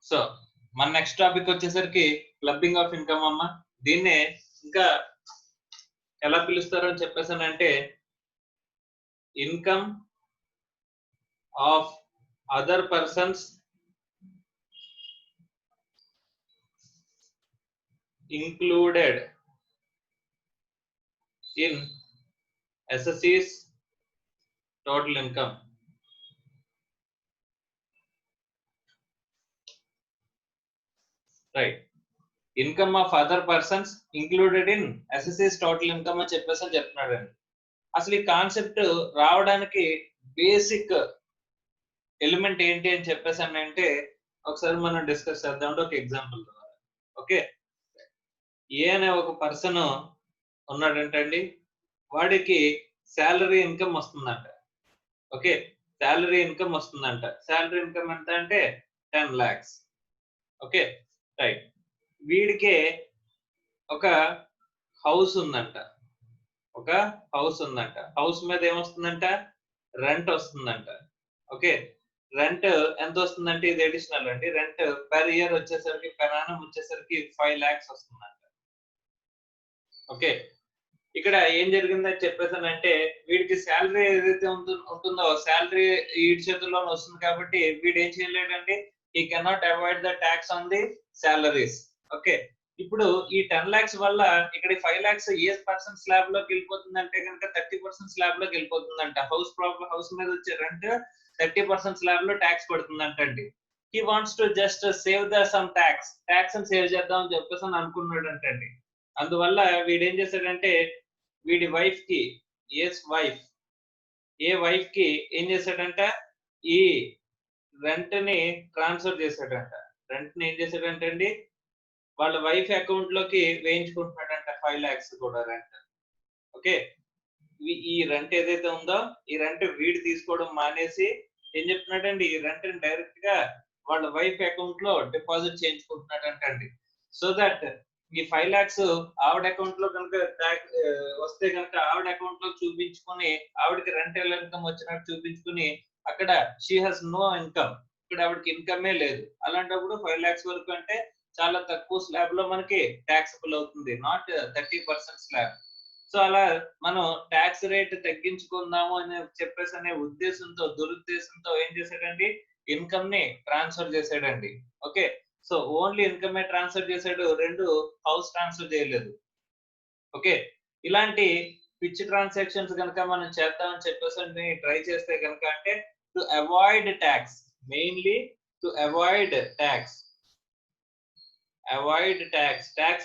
So మన next topic వచ్చేసరికి clubbing of income అమ్మ. దీన్నే ఇంకా ఎలా పిలుస్తారు అని చెప్పేసానంటే income of other persons included in SSC's total income. Right. Income of other persons included in SSC's total income అని చెప్పేసి చెప్తున్నాడండి. అసలు ఈ కాన్సెప్ట్ రావడానికి బేసిక్ ఎలిమెంట్ ఏంటి అని చెప్పేసి అంటే ఒకసారి మనం డిస్కస్ చేద్దాం ఒక ఎగ్జాంపుల్ ద్వారా. ఓకే, ఏ అనే ఒక పర్సన్ ఉన్నాడంటండి, వాడికి శాలరీ ఇన్కమ్ వస్తుందంట. ఓకే, శాలరీ ఇన్కమ్ వస్తుందంట. శాలరీ ఇన్కమ్ ఎంత అంటే 10 lakhs. Okay right. వీడికి ఒక హౌస్ ఉందంట. ఒక హౌస్ ఉందంట. హౌస్ మీద ఏమొస్తుందంట? రెంట్ వస్తుందంట. ఓకే, రెంట్ ఎంత వస్తుందంటే ఇది అడిషనల్ అండి. రెంట్ పర్ ఇయర్ వచ్చేసరికి per annum వచ్చేసరికి 5 lakhs వస్తుందంట. ఓకే, ఇక్కడ ఏం జరిగిందని చెప్పేసానంటే వీడికి శాలరీ ఏదైతే ఉంటుందో శాలరీ వీడి చేతుల్లోనే వస్తుంది కాబట్టి వీడు ఏం చేయలేడండి, he cannot avoid the tax on the salaries. Okay, ఇప్పుడు ఈ 10 lakhs వల్ల ఇక్కడ 5 lakhs ఏ పర్సన్ స్లాబ్ లోకి వెళ్ళిపోతుందంటే కనుక 30% స్లాబ్ లోకి వెళ్ళిపోతుందంట. హౌస్ మీద వచ్చే రెంట్ 30% స్లాబ్ లో ట్యాక్స్ పడుతుందంట అండి. he wants to just save the some tax అని సేవ్ చేద్దాం అని చెప్పేసి అనుకున్నాడు అంటండి. అందువల్ల వీడు ఏం చేశాడంటే వీడి వైఫ్ కి ఏ వైఫ్ కి ఏం చేశాడంట, ఈ రెంట్ ని ట్రాన్స్ఫర్ చేశాడంట. రెంట్ ని ఏం చేశాడంటే అండి వాళ్ళ వైఫ్ అకౌంట్ లోకి వేయించుకుంటున్నాడంట 5 lakhs కూడా రెంట్. ఓకే, ఈ రెంట్ ఏదైతే ఉందో ఈ రెంట్ వీడు తీసుకోవడం మానేసి ఏం చెప్తున్నాడండి, ఈ రెంట్ ని డైరెక్ట్ గా వాళ్ళ వైఫ్ అకౌంట్ లో డిపాజిట్ చేయించుకుంటున్నాడంట అండి. సో దట్ ఈ 5 lakhs ఆవిడ అకౌంట్ లో కనుక వస్తే కనుక ఆవిడ అకౌంట్ లో చూపించుకొని ఆవిడకి రెంటల్ ఇన్కమ్ వచ్చినట్టు చూపించుకుని అక్కడ షీ హాస్ నో ఇన్కమ్, ఇక్కడ ఆవిడకి ఇన్కమే లేదు. అలాంటప్పుడు 5 lakhs వరకు అంటే చాలా తక్కువ స్లాబ్ లో మనకి ట్యాక్సబుల్ అవుతుంది, నాట్ 30% స్లాబ్. సో అలా మనం ట్యాక్స్ రేట్ తగ్గించుకుందాము అని చెప్పేసి అనే ఉద్దేశంతో దురుద్దేశంతో ఏం చేశాడండి, ఇన్కమ్ ని ట్రాన్స్ఫర్ చేశాడండి. Okay, so only income transfer చేశాడు, రెండు హౌస్ ట్రాన్స్ఫర్ చేయలేదు. ఓకే, ఇలాంటి పిచ్ ట్రాన్సాక్షన్స్ కనుక మనం చేద్దామని చెప్పేసి ట్రై చేస్తే కనుక అంటే to avoid tax, mainly to avoid tax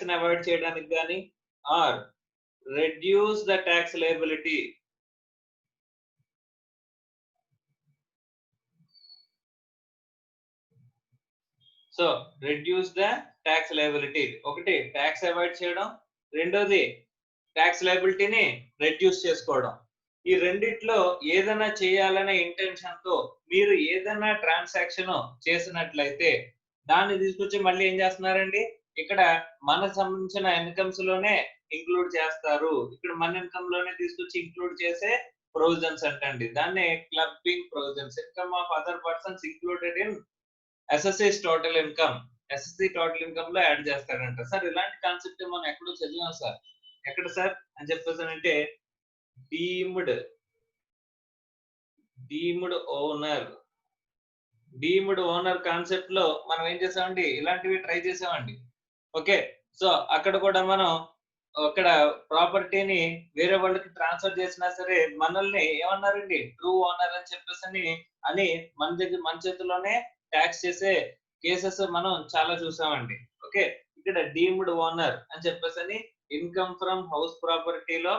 ని అవాయిడ్ చేయడానికి కానీ or reduce the tax liability. So reduce the tax liability, ఒకటి ట్యాక్స్ అవాయిడ్ చేయడం, రెండోది ట్యాక్స్ లయబిలిటీని రెడ్యూస్ చేసుకోవడం. ఈ రెండిట్లో ఏదైనా చేయాలనే ఇంటెన్షన్ తో మీరు ఏదైనా ట్రాన్సాక్షన్ చేసినట్లయితే దాన్ని తీసుకొచ్చి మళ్ళీ ఏం చేస్తున్నారండి, ఇక్కడ మనకు సంబంధించిన ఇన్కమ్స్ లోనే ఇంక్లూడ్ చేస్తారు. ఇక్కడ మన ఇన్కమ్ లోనే తీసుకొచ్చి ఇంక్లూడ్ చేసే ప్రొవిజన్స్ అంటండి. దాన్నే clubbing provisions. Income of other persons included in SSC's total income, SSC total income లో యాడ్ చేస్తారంట. సార్ ఇలాంటి కాన్సెప్ట్ మనం ఎక్కడో చదివాం సార్, ఎక్కడ సార్ అని చెప్పేసానంటే డీమ్డ్ ఓనర్ కాన్సెప్ట్ లో మనం ఏం చేసామండి, ఇలాంటివి ట్రై చేసామండి. ఓకే, సో అక్కడ కూడా మనం అక్కడ ప్రాపర్టీని వేరే వాళ్ళకి ట్రాన్స్ఫర్ చేసినా సరే మనల్ని ఏమన్నారండి, ట్రూ ఓనర్ అని చెప్పేసి అని మన చేతిలోనే ట్యాక్స్ చేసే కేసెస్ మనం చాలా చూసామండి. ఓకే, ఇక్కడ డీమ్డ్ ఓనర్ అని చెప్పేసి ఇన్కమ్ ఫ్రమ్ హౌస్ ప్రాపర్టీలో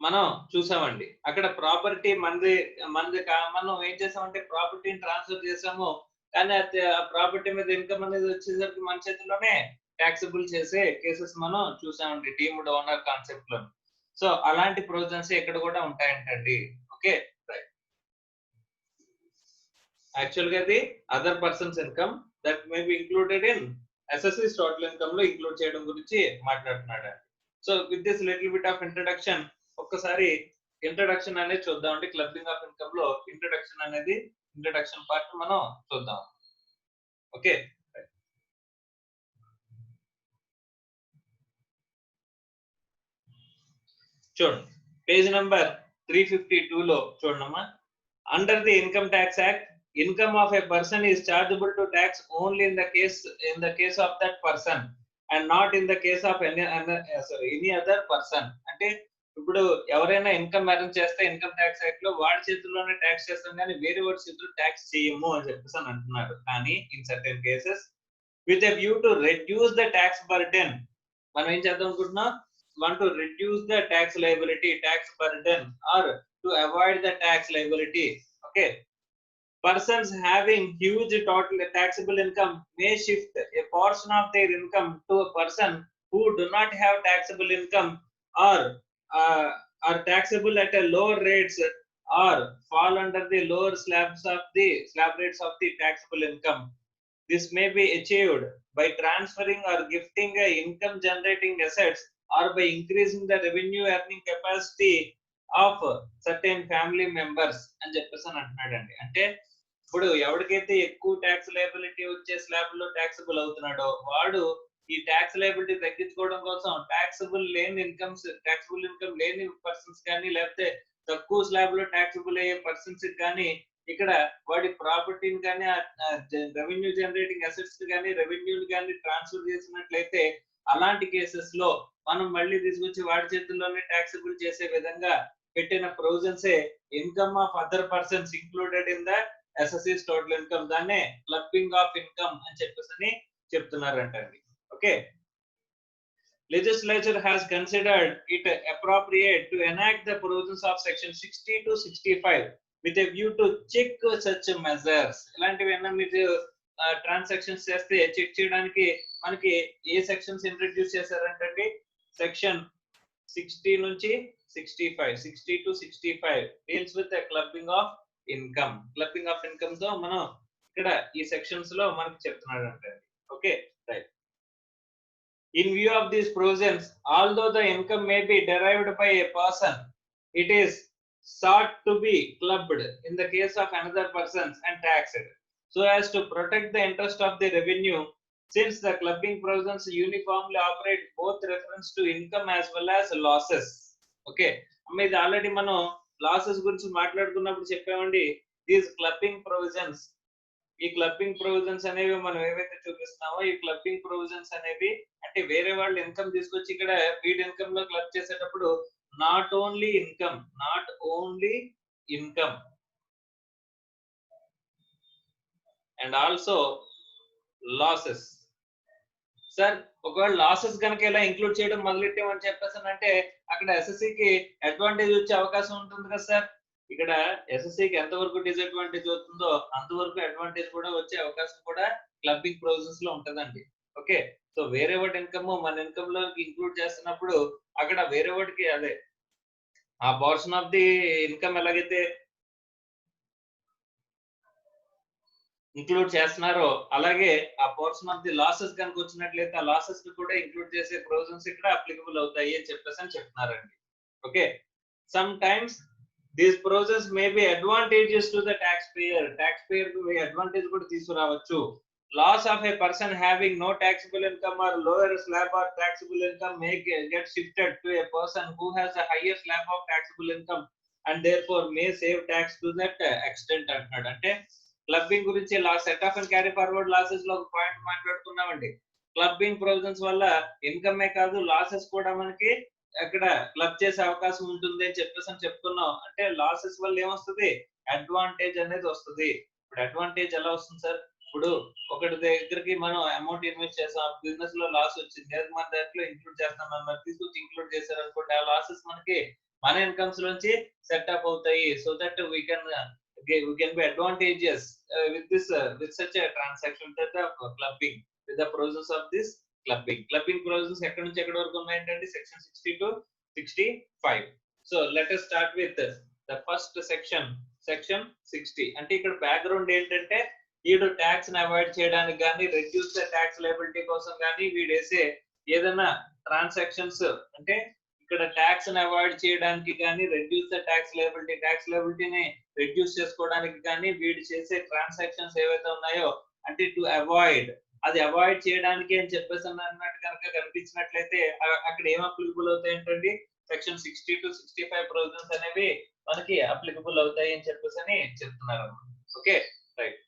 మనం చూసామండి. అక్కడ ప్రాపర్టీ మనది మనం ఏం చేసామంటే ప్రాపర్టీని ట్రాన్స్ఫర్ చేసాము, కానీ ఆ ప్రాపర్టీ మీద ఇన్కమ్ అనేది వచ్చేసరికి మన చేతిలోనే ట్యాక్సబుల్ చేసే కేసెస్ మనం చూసామండి డీమ్డ్ ఓనర్ కాన్సెప్ట్ లో. సో అలాంటి ప్రొవిజన్స్ ఇక్కడ కూడా ఉంటాయంటండి. ఓకే, యాక్చువల్ గా అది other persons income that may be included in SSC's total income లో ఇంక్లూడ్ చేయడం గురించి మాట్లాడుతున్నాడు. So with this little bit of introduction ఒక్కసారి ఇంట్రడక్షన్ అనేది చూద్దామండి. క్లబ్బింగ్ ఆఫ్ ఇన్కమ్ లో ఇంట్రడక్షన్ అనేది ఇంట్రడక్షన్ పార్ట్ మనం చూద్దాం. ఓకే, చూడండి పేజ్ నెంబర్ 352 లో చూడమ్మా. Under the Income Tax Act, income of a person is chargeable to tax only in the case of that person and not in the case of any other person. అంటే ఇప్పుడు ఎవరైనా income earn చేస్తే income tax act లో వాడి చేతుల్లోనే tax చేస్తాం కానీ వేరే వాడి చేతుల్లో ట్యాక్స్ చేయము అని చెప్పేసి అని అంటున్నారు. కానీ in certain cases with a view to reduce the tax burden, మనం ఏం చేద్దాం అనుకుంటున్నాం, want to reduce the tax liability, tax burden, or to avoid the tax liability. Okay, persons having huge total taxable income may shift a portion of their income to a person who do not have taxable income or are taxable at a lower rates or fall under the lower slab rates of the taxable income. This may be achieved by transferring or gifting income generating assets or by increasing the revenue earning capacity of certain family members అని చెప్పేసి అని అంటున్నాడండి. అంటే ఇప్పుడు ఎవరికైతే ఎక్కువ tax liability వచ్చే slab లో ట్యాక్సిబుల్ అవుతున్నాడో వాడు ఈ ట్యాక్స్ లయబిలిటీ తగ్గించుకోవడం కోసం ట్యాక్సిబుల్ ఇన్కమ్ లేని పర్సన్స్ కానీ లేకపోతే తక్కువ స్లాబ్ లో ట్యాక్సిబుల్ అయ్యే పర్సన్స్ కానీ ఇక్కడ వాడి ప్రాపర్టీని కానీ రెవెన్యూ జనరేటింగ్ అసెట్స్ కానీ రెవెన్యూని కానీ ట్రాన్స్ఫర్ చేసినట్లయితే అలాంటి కేసెస్ లో మనం మళ్ళీ తీసుకొచ్చి వాడి చేతుల్లోనే ట్యాక్సిబుల్ చేసే విధంగా పెట్టిన ప్రొవిజన్సే income of other persons included in the assessee's total income, దాన్నే క్లబ్బింగ్ ఆఫ్ ఇన్కమ్ అని చెప్పేసి చెప్తున్నారంటండి. Okay, legislature has considered it appropriate to enact the provisions of section 60 to 65 with a view to check such measures. ఇలాంటివి ఏమైనా మీరు transactions చేస్తే check చేయడానికి మనకి ఏ సెక్షన్స్ ఇంట్రడ్యూస్ చేశారంటే సెక్షన్ 60 నుంచి 60 to 65 deals with clubbing of income. Clubbing of income తో మనం ఇక్కడ ఈ సెక్షన్స్ లో మనకి చెప్తున్నాడు అంటే. Okay, right. In view of these provisions, although the income may be derived by a person, it is sought to be clubbed in the case of another persons and taxed, so as to protect the interest of the revenue, since the clubbing provisions uniformly operate both reference to income as well as losses. Okay, ఇది already మనం losses గురించి మాట్లాడుకున్నప్పుడు చెప్పామండి. These clubbing provisions, ఈ clubbing provisions అనేవి మనం ఏవైతే చూపిస్తున్నామో ఈ క్లబ్బింగ్ ప్రొవిజన్స్ అనేవి అంటే వేరే వాళ్ళు ఇన్కమ్ తీసుకొచ్చి ఇక్కడ వీడి ఇన్కమ్ లో క్లబ్ చేసేటప్పుడు not only income and also losses. Sir ఒకవేళ లాసెస్ కనుక ఇలా ఇంక్లూడ్ చేయడం మొదలెట్టామని చెప్పేసానంటే అక్కడ ఎస్ఎస్సికి అడ్వాంటేజ్ వచ్చే అవకాశం ఉంటుంది కదా సార్. ఇక్కడ ఎస్ఎస్సికి ఎంతవరకు డిసడ్వాంటేజ్ అవుతుందో అంతవరకు అడ్వాంటేజ్ కూడా వచ్చే అవకాశం కూడా క్లబ్బింగ్ ప్రొవిజన్స్ లో ఉంటదండి. ఓకే, సో వేరే వాటి ఇన్కమ్ మన ఇన్కమ్ లో ఇంక్లూడ్ చేస్తున్నప్పుడు అక్కడ వేరే వాటికి అదే ఆ పోర్షన్ ఆఫ్ ది ఇన్కమ్ ఎలాగైతే ఇంక్లూడ్ చేస్తున్నారో అలాగే ఆ పోర్షన్ ఆఫ్ ది లాసెస్ కనుక వచ్చినట్లయితే ఆ లాసెస్ ని కూడా ఇంక్లూడ్ చేసే ప్రొవిజన్స్ ఇక్కడ అప్లికబుల్ అవుతాయి అని చెప్పేసి చెప్తున్నారండి. Okay, some times these provisions may be advantageous to the taxpayer. Taxpayer కు అడ్వాంటేజ్ కూడా తీసుకురావచ్చు. Loss of a person having no taxable income or lower slab of taxable income may get shifted to a person who has a higher slab of taxable income and therefore may save tax to that extent అంటున్నాడు. అంటే clubbing గురించి set of and carry forward losses లో ఒక point మాట్లాడుకున్నామండి. Clubbing provisions వల్ల ఇన్కమే కాదు losses కూడా మనకి అక్కడ క్లబ్ చేసే అవకాశం ఉంటుంది అని చెప్పేసి చెప్తున్నాం. అంటే లాసెస్ వల్ల ఏమొస్తుంది, అడ్వాంటేజ్ అనేది వస్తుంది. ఇప్పుడు అడ్వాంటేజ్ ఎలా వస్తుంది సార్, ఇప్పుడు ఒకటి దగ్గరికి మనం అమౌంట్ ఇన్వెస్ట్ చేస్తాం, బిజినెస్ లో లాస్ వచ్చింది, అది మన దాంట్లో ఇంక్లూడ్ చేస్తాం, మనం తీసుకొచ్చి ఇంక్లూడ్ చేశారు అనుకోండి, ఆ లాసెస్ మనకి మన ఇన్కమ్స్ లోంచి సెటప్ అవుతాయి. So that we can be advantageous with such a transaction that the clubbing with the provisions of this clubbing provisions ఎక్కడి నుంచి ఎక్కడి వరకు ఉన్నాయంటే section 60 to 65. So let us start with the first section 60. అంటే ఇక్కడ background ఏంటంటే వీడు tax ని అవాయిడ్ చేయడానికి కానీ రెడ్యూస్ ద ట్యాక్స్ లయబిలిటీ కోసం కానీ వీడు వేసే ఏదైనా ట్రాన్సాక్షన్స్ అంటే ఇక్కడ ట్యాక్స్ ని అవాయిడ్ చేయడానికి కానీ రెడ్యూస్ ద ట్యాక్స్ లయబిలిటీని రెడ్యూస్ చేసుకోవడానికి కానీ వీడు చేసే ట్రాన్సాక్షన్స్ ఏవైతే ఉన్నాయో అంటే టు అవాయిడ్ అది అవాయిడ్ చేయడానికి అని చెప్పేసి అన్నట్టు కనుక కనిపించినట్లయితే అక్కడ ఏం అప్లికబుల్ అవుతాయి ఏంటండి సెక్షన్ 60 to 65 ప్రొవిజన్స్ అనేవి మనకి అప్లికబుల్ అవుతాయి అని చెప్పేసి అని చెప్తున్నారు. Okay right.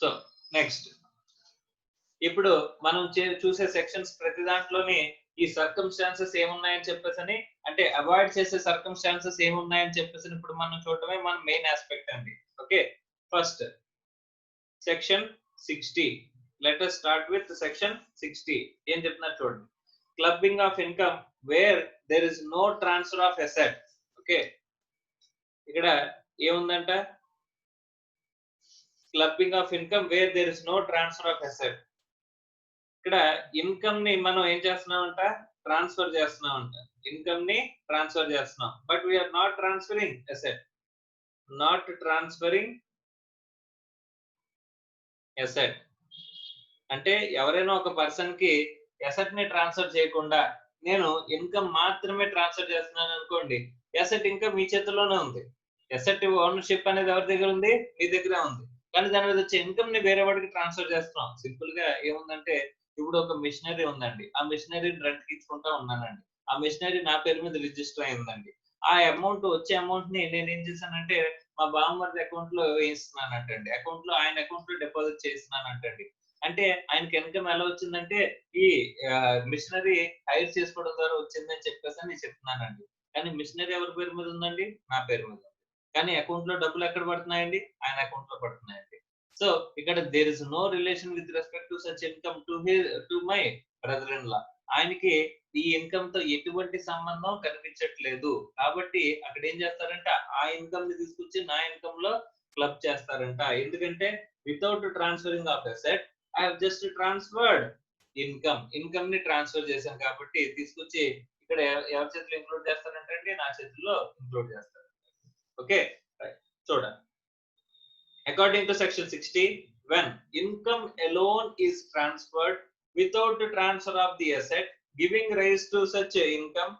సో నెక్స్ట్ ఇప్పుడు మనం చూసే సెక్షన్స్ ప్రతి దాంట్లోని ఈ సర్కమ్స్టాన్సెస్ ఏమున్నాయని చెప్పేసి అంటే అవాయిడ్ చేసే సర్కమ్స్టాన్సెస్ ఏమున్నాయని చెప్పేసి ఇప్పుడు మనం చూడటమే మన మెయిన్ ఆస్పెక్ట్ అండి. Okay first section 60. Let us start with section 60. ఏం చెప్తున్నారు చూడండి. Clubbing of income where there is no transfer of asset. Okay ఇక్కడ ఏముందంట clubbing of income where there is no transfer of asset. ఇక్కడ income ని మనం ఏం చేస్తున్నామంట ట్రాన్స్ఫర్ చేస్తున్నామంట. ఇన్కమ్ ని ట్రాన్స్ఫర్ చేస్తున్నాం but we are not transferring asset. Not transferring asset అంటే ఎవరైనా ఒక పర్సన్ కి అసెట్ ని ట్రాన్స్ఫర్ చేయకుండా నేను ఇన్కమ్ మాత్రమే ట్రాన్స్ఫర్ చేస్తున్నాను అనుకోండి, అసెట్ ఇంకా మీ చేతిలోనే ఉంది. అసెట్ ఓనర్షిప్ అనేది ఎవరి దగ్గర ఉంది? మీ దగ్గరే ఉంది. కానీ దాని మీద వచ్చే ఇన్కమ్ ని వేరే వాడికి ట్రాన్స్ఫర్ చేస్తున్నాం. సింపుల్ గా ఏముందంటే ఇప్పుడు ఒక మిషనరీ ఉందండి, ఆ మిషనరీ రెంట్ కి ఇచ్చుకుంటా ఉన్నానండి. ఆ మిషనరీ నా పేరు మీద రిజిస్టర్ అయిందండి. ఆ అమౌంట్ వచ్చే అమౌంట్ ని నేను ఏం చేశానంటే మా బామ్మర్ది అకౌంట్ లో వేయిస్తున్నానంటండి. అకౌంట్ లో ఆయన అకౌంట్ లో డిపాజిట్ చేస్తున్నానంటండి. అంటే ఆయనకి ఇన్కమ్ ఎలా వచ్చిందంటే ఈ మిషనరీ హైర్ చేసుకోవడం ద్వారా వచ్చిందని చెప్పేసి నేను చెప్తున్నానండి. కానీ మిషనరీ ఎవరి పేరు మీద ఉందండి? నా పేరు మీద ఉంది. కానీ అకౌంట్ లో డబ్బులు ఎక్కడ పడుతున్నాయండి? ఆయన అకౌంట్ లో పడుతున్నాయండి. సో ఇక్కడ there is no relation with respect to such income to my brother in law. ఆయనకి ఈ ఇన్కమ్ తో ఎటువంటి సంబంధం కనిపించట్లేదు. కాబట్టి అక్కడ ఏం చేస్తారంటే ఆ ఇన్కమ్ ని తీసుకొచ్చి నా ఇన్కమ్ లో క్లబ్ చేస్తారంట. ఎందుకంటే without transferring of asset I have just transferred income ని ట్రాన్స్ఫర్ చేశాను కాబట్టి తీసుకొచ్చి ఇక్కడ ఎవరి చేతిలో ఇంక్లూడ్ చేస్తారంటే నా చేతిలో ఇంక్లూడ్ చేస్తారు. ఓకే చూడండి. According to section 60, when income alone is transferred without the transfer of the asset, giving rise to such income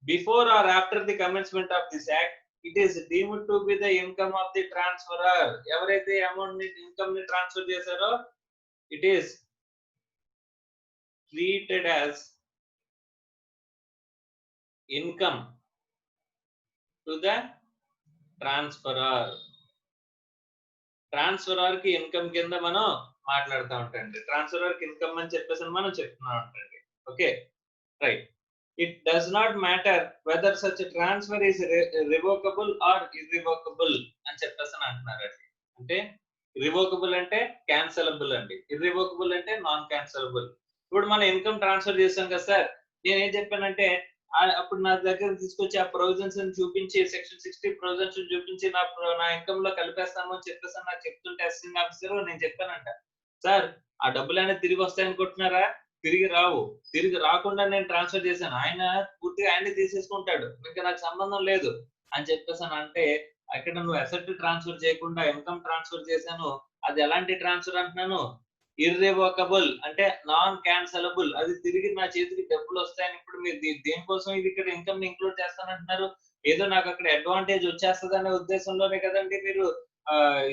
before or after the commencement of this act, it is deemed to be the income of the transferor. ఎవరైతే amount ని income ని transfer చేశారో it is treated as income to the transferor. ట్రాన్స్ఫరర్ కి income కింద మనం మాట్లాడుతూ ఉంటాండి. ట్రాన్స్ఫరర్ కి income అని చెప్పేసి మనం చెప్తున్నాం ఉంటాండి. Okay right. It does not matter whether such transfer is revocable or irrevocable అని చెప్పేసి అంటున్నారండి. అంటే రివోకబుల్ అంటే క్యాన్సలబుల్ అండి, ఇర్రివోకబుల్ అంటే నాన్ క్యాన్సలబుల్. ఇప్పుడు మనం ఇన్కమ్ ట్రాన్స్ఫర్ చేసాం కదా సార్, నేను ఏం చెప్పానంటే అప్పుడు నా దగ్గర తీసుకొచ్చి ఆ ప్రొవిజన్స్ చూపించి సెక్షన్ 60 ప్రొవిజన్స్ చూపించి నా ఇన్కమ్ లో కలిపేస్తాము అని చెప్పేసి నాకు చెప్తుంటే అసిస్టెంట్ ఆఫీసర్ నేను చెప్పానంట, సార్ ఆ డబ్బులు అనేది తిరిగి వస్తాయనుకుంటున్నారా? తిరిగి రావు. తిరిగి రాకుండా నేను ట్రాన్స్ఫర్ చేశాను, ఆయన పూర్తిగా ఆయనే తీసేసుకుంటాడు, ఇంకా నాకు సంబంధం లేదు అని చెప్పేసాను. అంటే అక్కడ నువ్వు అసెట్ ట్రాన్స్ఫర్ చేయకుండా ఇన్కమ్ ట్రాన్స్ఫర్ చేశాను, అది ఎలాంటి ట్రాన్స్ఫర్ అంటున్నాను? ఇర్రివోకబుల్ అంటే నాన్ క్యాన్సలబుల్. అది తిరిగి నా చేతికి డబ్బులు వస్తాయని ఇప్పుడు మీరు దేనికోసం ఇది ఇక్కడ ఇన్కమ్ ఇంక్లూడ్ చేస్తానంటున్నారు? ఏదో నాకు అక్కడ అడ్వాంటేజ్ వచ్చేస్తుంది అనే ఉద్దేశంలోనే కదండి మీరు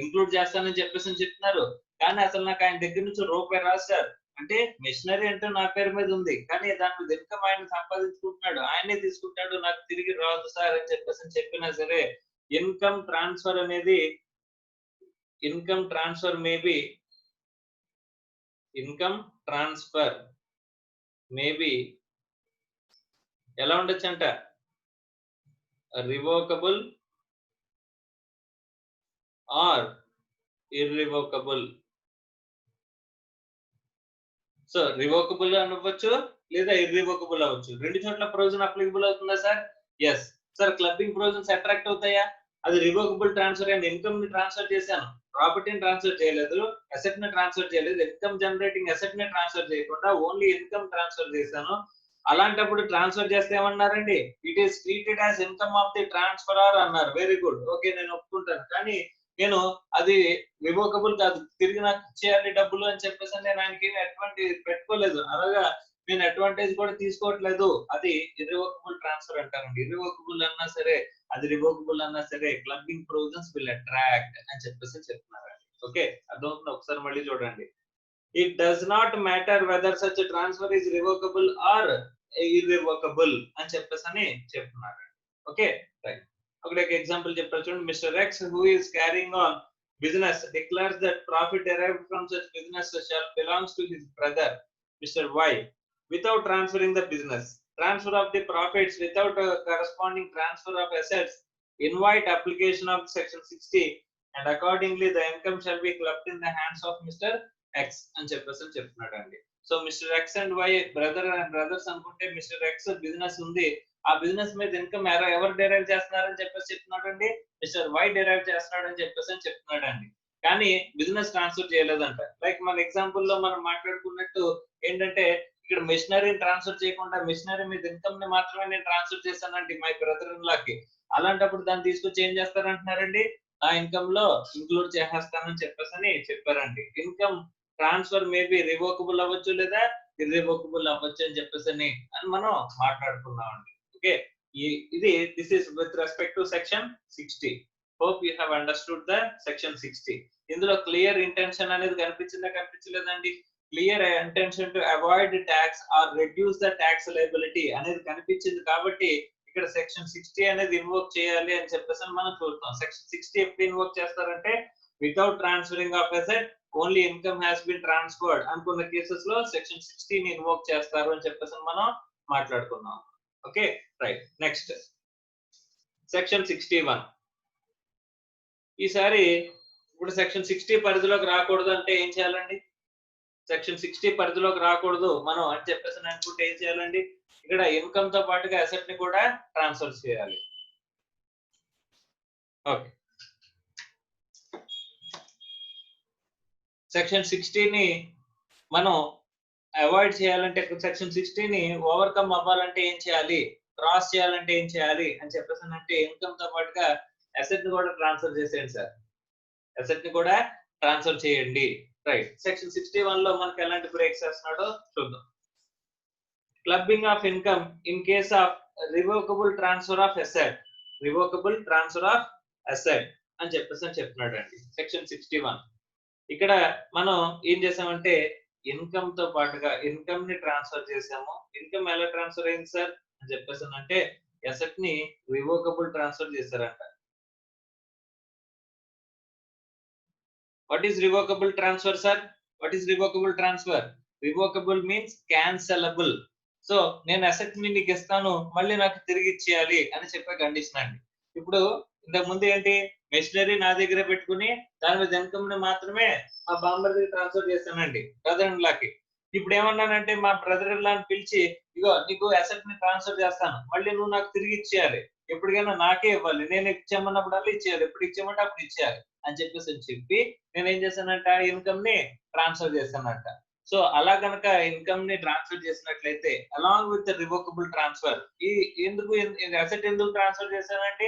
ఇంక్లూడ్ చేస్తానని చెప్పేసి చెప్తున్నారు. కానీ అసలు నాకు ఆయన దగ్గర నుంచి రూపాయి రాదు సార్. అంటే మిషనరీ అంటే నా పేరు మీద ఉంది, కానీ దాని మీద ఇన్కమ్ ఆయన సంపాదించుకుంటున్నాడు, ఆయనే తీసుకుంటాడు, నాకు తిరిగి రాదు సార్ అని చెప్పేసి చెప్పినా సరే ఇన్కమ్ ట్రాన్స్ఫర్ అనేది ఇన్కమ్ ట్రాన్స్ఫర్ మేబీ ఎలా ఉండొచ్చు అంట? Revocable or irrevocable. So revocable అనవచ్చు లేదా ఇర్రివోకబుల్ అవ్వచ్చు. రెండు చోట్ల ప్రొవిజన్ అప్లికబుల్ అవుతుందా sir? Yes sir. Clubbing provisions attract అవుతాయా? అది రివోకబుల్ ట్రాన్స్ఫర్ అండ్ ఇన్కమ్ ని ట్రాన్స్ఫర్ చేశాను, ప్రాపర్టీని ట్రాన్స్ఫర్ చేయలేదు, అసెట్ ని ట్రాన్స్ఫర్ చేయలేదు, ఇన్కమ్ జనరేటింగ్ అసెట్ ని ట్రాన్స్ఫర్ చేయకుండా ఓన్లీ ఇన్కమ్ ట్రాన్స్ఫర్ చేశాను. అలాంటప్పుడు ట్రాన్స్ఫర్ చేస్తే ఏమన్నారండి? It is treated as income of the ట్రాన్స్ఫరర్ అన్నారు. వెరీ గుడ్, ఓకే నేను ఒప్పుకుంటాను. కానీ నేను అది రివోకబుల్ కాదు, తిరిగి నాకు ఇచ్చేయాలి డబ్బులు అని చెప్పేసి నేను ఆయనకి ఎటువంటి పెట్టుకోలేదు. అలాగా నేను అడ్వాంటేజ్ కూడా తీసుకోవట్లేదు. అది ఇర్రివోకబుల్ ట్రాన్స్ఫర్ అంటారండి. ఇర్రివోకబుల్ అన్నా సరే, అది రివోకబుల్ అన్నా సరే, క్లబ్బింగ్ ప్రొవిజన్స్ విల్ అట్రాక్ట్ అని చెప్పేసి చెప్తున్నారండి. ఓకే, అర్థమవుతుంది? ఒకసారి మళ్ళీ చూడండి. It does not matter whether such a transfer is revocable or irrevocable అని చెప్పేసి చెప్తున్నారు. Okay, right. ఒక ఎగ్జాంపుల్ చెప్తాను చూడండి. Mister X who is carrying on business declares that profit derived from such business shall belongs to his brother Mr. Y without transferring the business. Transfer of the profits without a corresponding transfer of assets invite application of section 60 and accordingly the income shall be clubbed in the hands of Mr. X అని చెప్పేసి చెప్తున్నాడు అండి. So mister X and Y brother and brothers అనుకుంటే, mister X business ఉంది, ఆ business మీద income ఎవరు derive చేస్తున్నారని చెప్పేసి చెప్తున్నాడు అండి. మిస్టర్ వై డెరైవ్ చేస్తున్నాడు అని చెప్పేసి చెప్తున్నాడు అండి. కానీ బిజినెస్ ట్రాన్స్ఫర్ చేయలేదంట. లైక్ మన ఎగ్జాంపుల్ లో మనం మాట్లాడుకున్నట్టు ఏంటంటే, ఇక్కడ మిషనరీని ట్రాన్స్ఫర్ చేయకుండా మిషనరీ మీద ఇన్కమ్ ని మాత్రమే నేను ట్రాన్స్ఫర్ చేశానండి మై బ్రదర్ ఇన్ లాకి. అలాంటప్పుడు దాన్ని తీసుకొచ్చి ఏం చేస్తారంటున్నారండి, ఆ ఇన్కమ్ లో ఇంక్లూడ్ చేసేస్తానని చెప్పేసి చెప్పారండి. ఇన్కమ్ ట్రాన్స్ఫర్ మేబీ రివోకబుల్ అవ్వచ్చు లేదా ఇర్రివోకబుల్ అవ్వచ్చు అని చెప్పేసి అని మనం మాట్లాడుకున్నాం అండి. ఓకే, ఇది this is with respect to section 60. Hope you have understood the section 60. ఇందులో క్లియర్ ఇంటెన్షన్ అనేది కనిపించలేదండి. Clear intention to avoid tax or reduce the tax liability అనేది కనిపించింది కాబట్టి ఇక్కడ సెక్షన్ 60 అనేది ఇన్వోక్ చేయాలి అని చెప్పేసి మనం చూస్తాం. సెక్షన్ 60 ఎప్పుడు ఇన్వోక్ చేస్తారంటే, without transferring of asset only income has been transferred అనుకున్న కేసెస్ లో సెక్షన్ 60 ని ఇన్వోక్ చేస్తారు అని చెప్పేసి మనం మాట్లాడుకున్నాం. Okay, right. Next section 61. ఈసారి ఇప్పుడు సెక్షన్ 60 పరిధిలోకి రాకూడదు అంటే ఏం చేయాలండి? సెక్షన్ 60 పరిధిలోకి రాకూడదు మనం అని చెప్పేసి అనుకుంటే ఏం చేయాలండి? ఇక్కడ ఇన్కమ్ తో పాటుగా అసెట్ ని కూడా ట్రాన్స్ఫర్ చేయాలి. ఓకే, సెక్షన్ 60 ని మనం అవాయిడ్ చేయాలంటే, సెక్షన్ 60 ని ఓవర్కమ్ అవ్వాలంటే ఏం చేయాలి, క్రాస్ చేయాలంటే ఏం చేయాలి అని చెప్పేసి అంటే, ఇన్కమ్ తో పాటుగా అసెట్ ని కూడా ట్రాన్స్ఫర్ చేసేయండి సార్. అసెట్ ని కూడా ట్రాన్స్ఫర్ చేయండి. రైట్. సెక్షన్ 61 లో మనకి ఎలాంటి బ్రేక్స్ చేస్తున్నాడో చూద్దాం. Clubbing of income in case of revocable transfer of asset. Revocable transfer of asset అని చెప్పేసి చెప్తున్నాడు అండి సెక్షన్ 61. ఇక్కడ మనం ఏం చేసామంటే, ఇన్కమ్ తో పాటుగా ఇన్కమ్ ని ట్రాన్స్ఫర్ చేసాము. ఇన్కమ్ ఎలా ట్రాన్స్ఫర్ అయింది సార్ అని చెప్పేసి అంటే, అసెట్ ని రివోకబుల్ ట్రాన్స్ఫర్ చేశారంట. What is revocable transfer sir? What is revocable transfer? Revocable means cancellable. So నేను అసెట్ ని నీకు ఇస్తాను, మళ్ళీ నాకు తిరిగి ఇచ్చేయాలి అని చెప్పే కండిషన్ అండి. ఇప్పుడు ఇంతకు ముందు ఏంటి, మెషినరీ నా దగ్గర పెట్టుకుని దాని మీద ఇన్కమ్ ని మాత్రమే మా బాంబర్ దగ్గర ట్రాన్స్ఫర్ చేశానండి బ్రదర్ ఇన్ లాకి. ఇప్పుడు ఏమన్నానంటే, మా బ్రదర్ ఇన్ లాని పిలిచి, ఇగో నీకు అసెట్ ని ట్రాన్స్ఫర్ చేస్తాను, మళ్ళీ నువ్వు నాకు తిరిగి ఇచ్చేయాలి, ఎప్పటికైనా నాకే ఇవ్వాలి, నేను ఇచ్చేయమన్నప్పుడల్లా ఇచ్చేయాలి, ఎప్పుడు ఇచ్చేయమంటే అప్పుడు ఇచ్చేయాలి అని చెప్పి నేను ఏం చేశానంట, ఇన్కమ్ ని ట్రాన్స్ఫర్ చేశానంట. సో అలా కనుక ఇన్కమ్ ని ట్రాన్స్ఫర్ చేసినట్లయితే అలాంగ్ విత్ రివోకబుల్ ట్రాన్స్ఫర్, ఈ ఎందుకు అసెట్ ఎందుకు ట్రాన్స్ఫర్ చేశానంటే,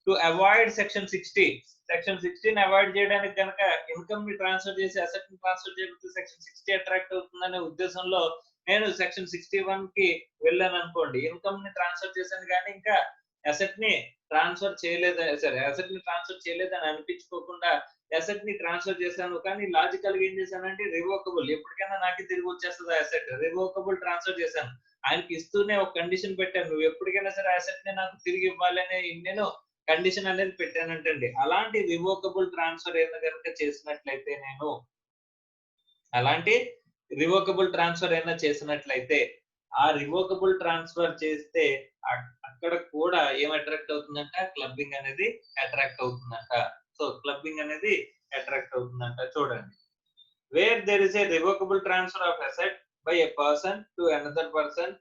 టు అవాయిడ్ సెక్షన్ 60. సెక్షన్ 60 ని అవాయిడ్ చేయడానికి కనుక ఇన్కమ్ ని ట్రాన్స్ఫర్ చేసి అసెట్ ని ట్రాన్స్ఫర్ చేయకపోతే సెక్షన్ 60 అట్రాక్ట్ అవుతుందనే ఉద్దేశంలో నేను సెక్షన్ 61 కి వెళ్ళాను అనుకోండి. ఇన్కమ్ ని ట్రాన్స్ఫర్ చేశాను కానీ ఇంకా అసెట్ ని ట్రాన్స్ఫర్ చేయలేదని, సరే అసెట్ ని ట్రాన్స్ఫర్ చేయలేదని అనిపించుకోకుండా అసెట్ ని ట్రాన్స్ఫర్ చేశాను, కానీ లాజికల్ గా ఏం చేశానంటే, రివోకబుల్, ఎప్పటికైనా నాకు తిరిగి వచ్చేస్తుంది అసెట్, రివోకబుల్ ట్రాన్స్ఫర్ చేశాను. ఆయనకి ఇస్తూనే ఒక కండిషన్ పెట్టాను, నువ్వు ఎప్పటికైనా సరే అసెట్ ని నాకు తిరిగి ఇవ్వాలని నేను కండిషన్ అనేది పెట్టానంటండి. అలాంటి రివోకబుల్ ట్రాన్స్ఫర్ ఏదైనా కనుక చేసినట్లయితే, నేను అలాంటి రివోకబుల్ ట్రాన్స్ఫర్ ఏదైనా చేసినట్లయితే, ఆ రివోకబుల్ ట్రాన్స్ఫర్ చేస్తే అక్కడ కూడా ఏం అట్రాక్ట్ అవుతుందంట, క్లబ్బింగ్ అనేది అట్రాక్ట్ అవుతుందంట. సో క్లబ్బింగ్ అనేది అట్రాక్ట్ అవుతుందంట. చూడండి, where there is a revocable transfer of asset by a person to another person,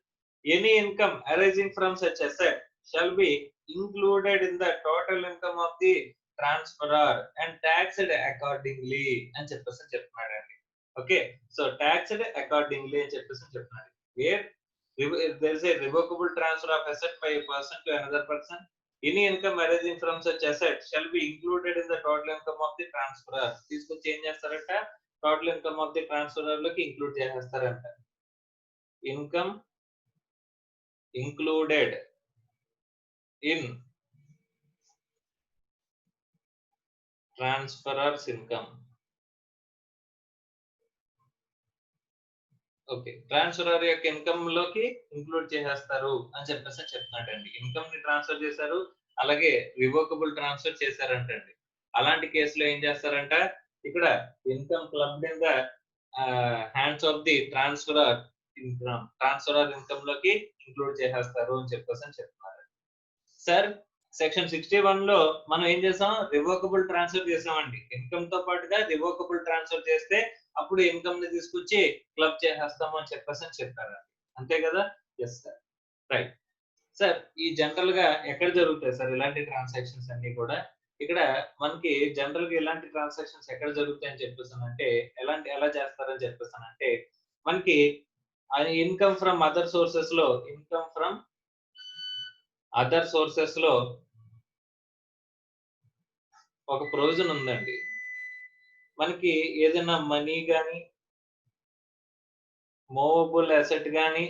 any income arising from such asset shall be included in the total income of the transferor and taxed accordingly అని చెప్పేసి చెప్తున్నాడండి. Okay, so taxed accordingly అని చెప్పేసి చెప్తున్నాడు. Where there is a revocable transfer of asset by a person to another person, any income arising from such asset shall be included in the total income of the transferor. తీసుకొచ్చి ఏం చేస్తారంట, total income of the transferor లోకి include చేసేస్తారంట. Income included in transferor's income. Okay, transferor యొక్క income లోకి include చేసేస్తారు అని చెప్పేసి చెప్తున్నాడండి. ఇన్కమ్ ని ట్రాన్స్ఫర్ చేశారు, అలాగే రివోకబుల్ ట్రాన్స్ఫర్ చేశారంటండి. అలాంటి కేసులో ఏం చేస్తారంట, ఇక్కడ income clubbed in the hands of the transferor income లోకి ఇంక్లూడ్ చేసేస్తారు అని చెప్పేసి చెప్తున్నారు. సార్ సెక్షన్ 61 లో మనం ఏం చేసాం, రివోకబుల్ ట్రాన్స్ఫర్ చేసామండి. ఇన్కమ్ తో పాటుగా రివోకబుల్ ట్రాన్స్ఫర్ చేస్తే అప్పుడు ఇన్కమ్ ని తీసుకొచ్చి క్లబ్ చేసేస్తాము అని చెప్పేసి చెప్పారు. అంతే కదా? Yes sir, right sir. ఈ జనరల్ గా ఎక్కడ జరుగుతాయి సార్ ఇలాంటి ట్రాన్సాక్షన్స్ అన్ని కూడా? ఇక్కడ మనకి జనరల్ గా ఇలాంటి ట్రాన్సాక్షన్స్ ఎక్కడ జరుగుతాయని చెప్పేసానంటే, ఎలా చేస్తారని చెప్పేసానంటే, మనకి ఇన్కమ్ ఫ్రమ్ అదర్ సోర్సెస్ లో ఒక ప్రొవిజన్ ఉందండి. మనకి ఏదైనా మనీ గాని, మూవబుల్ అసెట్ గాని,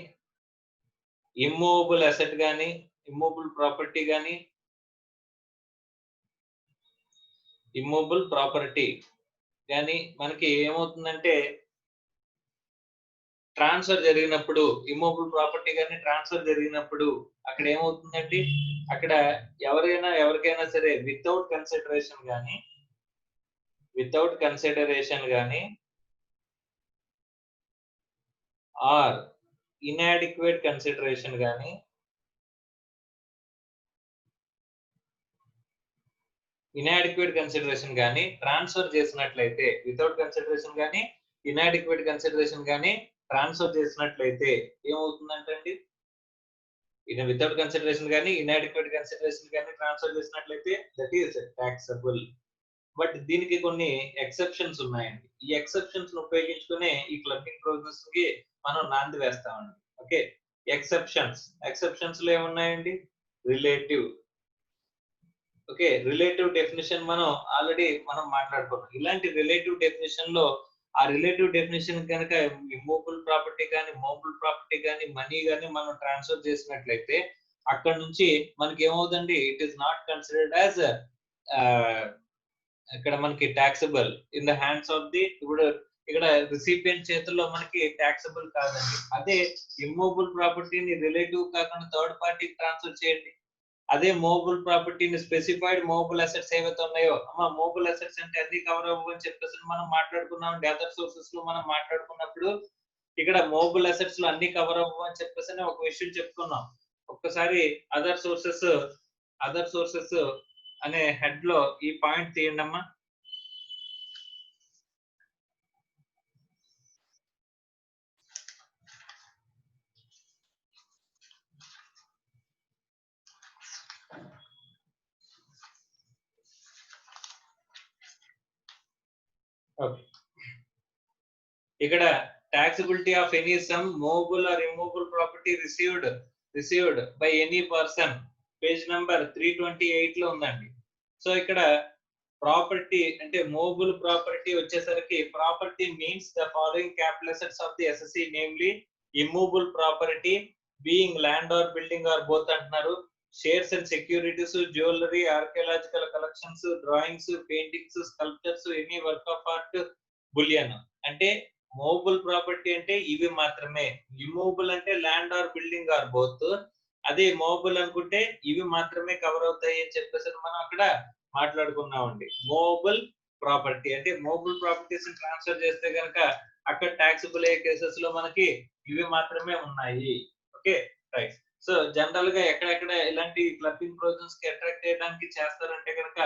ఇమ్మూవబుల్ అసెట్ గాని, ఇమ్మూవబుల్ ప్రాపర్టీ గాని మనకి ఏమవుతుందంటే, ట్రాన్స్ఫర్ జరిగినప్పుడు, ఇమ్మూవబుల్ ప్రాపర్టీ గాని ట్రాన్స్ఫర్ జరిగినప్పుడు అక్కడ ఏమవుతుందండి, అక్కడ ఎవరికైనా సరే వితౌట్ కన్సిడరేషన్ గాని ఆర్ inadequate consideration గాని ట్రాన్స్ఫర్ చేసినట్లయితే, వితౌట్ కన్సిడరేషన్ గాని inadequate కన్సిడరేషన్ గాని ట్రాన్స్ఫర్ చేసినట్లయితే ఏమవుతుందంటండి, వితౌట్ కన్సిడరేషన్ గాని inadequate కన్సిడరేషన్ గాని ట్రాన్స్ఫర్ చేసినట్లయితే దట్ ఈస్ టాక్సబుల్. బట్ దీనికి కొన్ని ఎక్సెప్షన్స్ ఉన్నాయండి. ఈ ఎక్సెప్షన్స్ ఉపయోగించుకునే ఈ క్లబ్బింగ్ ప్రొవిజన్స్ కి మనం నాంది వేస్తామండి. ఓకే, ఎక్సెప్షన్స్ లో ఏమున్నాయండి, relative. Okay, relative definition already మాట్లాడుకున్నాం. ఇలాంటి రిలేటివ్ డెఫినిషన్ లో ఆ రిలేటివ్ డెఫినిషన్ కనుక ఇమ్మూవబుల్ ప్రాపర్టీ కానీ, మూవబుల్ ప్రాపర్టీ కానీ, మనీ కానీ మనం ట్రాన్స్ఫర్ చేసినట్లయితే అక్కడ నుంచి మనకి ఏమవుతుందండి, it is not considered as ఇక్కడ మనకి taxable in the hands of the, ఇప్పుడు ఇక్కడ రిసిపియంట్ చేతుల్లో మనకి టాక్సబుల్ కాదండి. అదే ఇమ్మూవబుల్ ప్రాపర్టీని రిలేటివ్ కాకుండా థర్డ్ పార్టీకి ట్రాన్స్ఫర్ చేయండి. అదే మూవబుల్ ప్రాపర్టీని స్పెసిఫైడ్ మూవబుల్ అసెట్స్ ఏవైతే ఉన్నాయో, మూవబుల్ అసెట్స్ అంటే అన్ని కవర్ అవ్వని చెప్పేసి మనం మాట్లాడుకున్నాం. అదర్ సోర్సెస్ లో మనం మాట్లాడుకున్నప్పుడు ఇక్కడ మూవబుల్ అసెట్స్ లో అన్ని కవర్ అవ్వని చెప్పేసి ఒక విషయం చెప్పుకున్నాం. ఒక్కసారి అదర్ సోర్సెస్ అనే హెడ్ లో ఈ పాయింట్ తీయండి అమ్మా. ఇక్కడ taxability of any sum, movable or immovable property received by any person, page number 328 లో ఉందండి. సో ఇక్కడ ప్రాపర్టీ అంటే మూవబుల్ ప్రాపర్టీ వచ్చేసరికి, property means the following capital assets of the assessee, namely immovable property being land or building or both అంటున్నారు. Shares and securities, jewellery, archaeological collections, drawings, paintings, sculptures, any work of art, bullion. అంటే movable property అంటే ఇవి మాత్రమే, immovable అంటే land or building or both, అదే movable అనుకుంటే ఇవి మాత్రమే కవర్ అవుతాయి అని చెప్పేసి మనం అక్కడ మాట్లాడుకున్నామండి. మూవబుల్ ప్రాపర్టీ అంటే మూవబుల్ ప్రాపర్టీస్ ట్రాన్స్ఫర్ చేస్తే కనుక అక్కడ టాక్సబుల్ అయ్యే కేసెస్ లో మనకి ఇవి మాత్రమే ఉన్నాయి. Okay, right. సో జనరల్ గా ఎక్కడెక్కడ ఇలాంటి క్లబ్బింగ్ ప్రొవిజన్స్ కి అట్రాక్ట్ చేయడానికి చేస్తారంటే కనుక,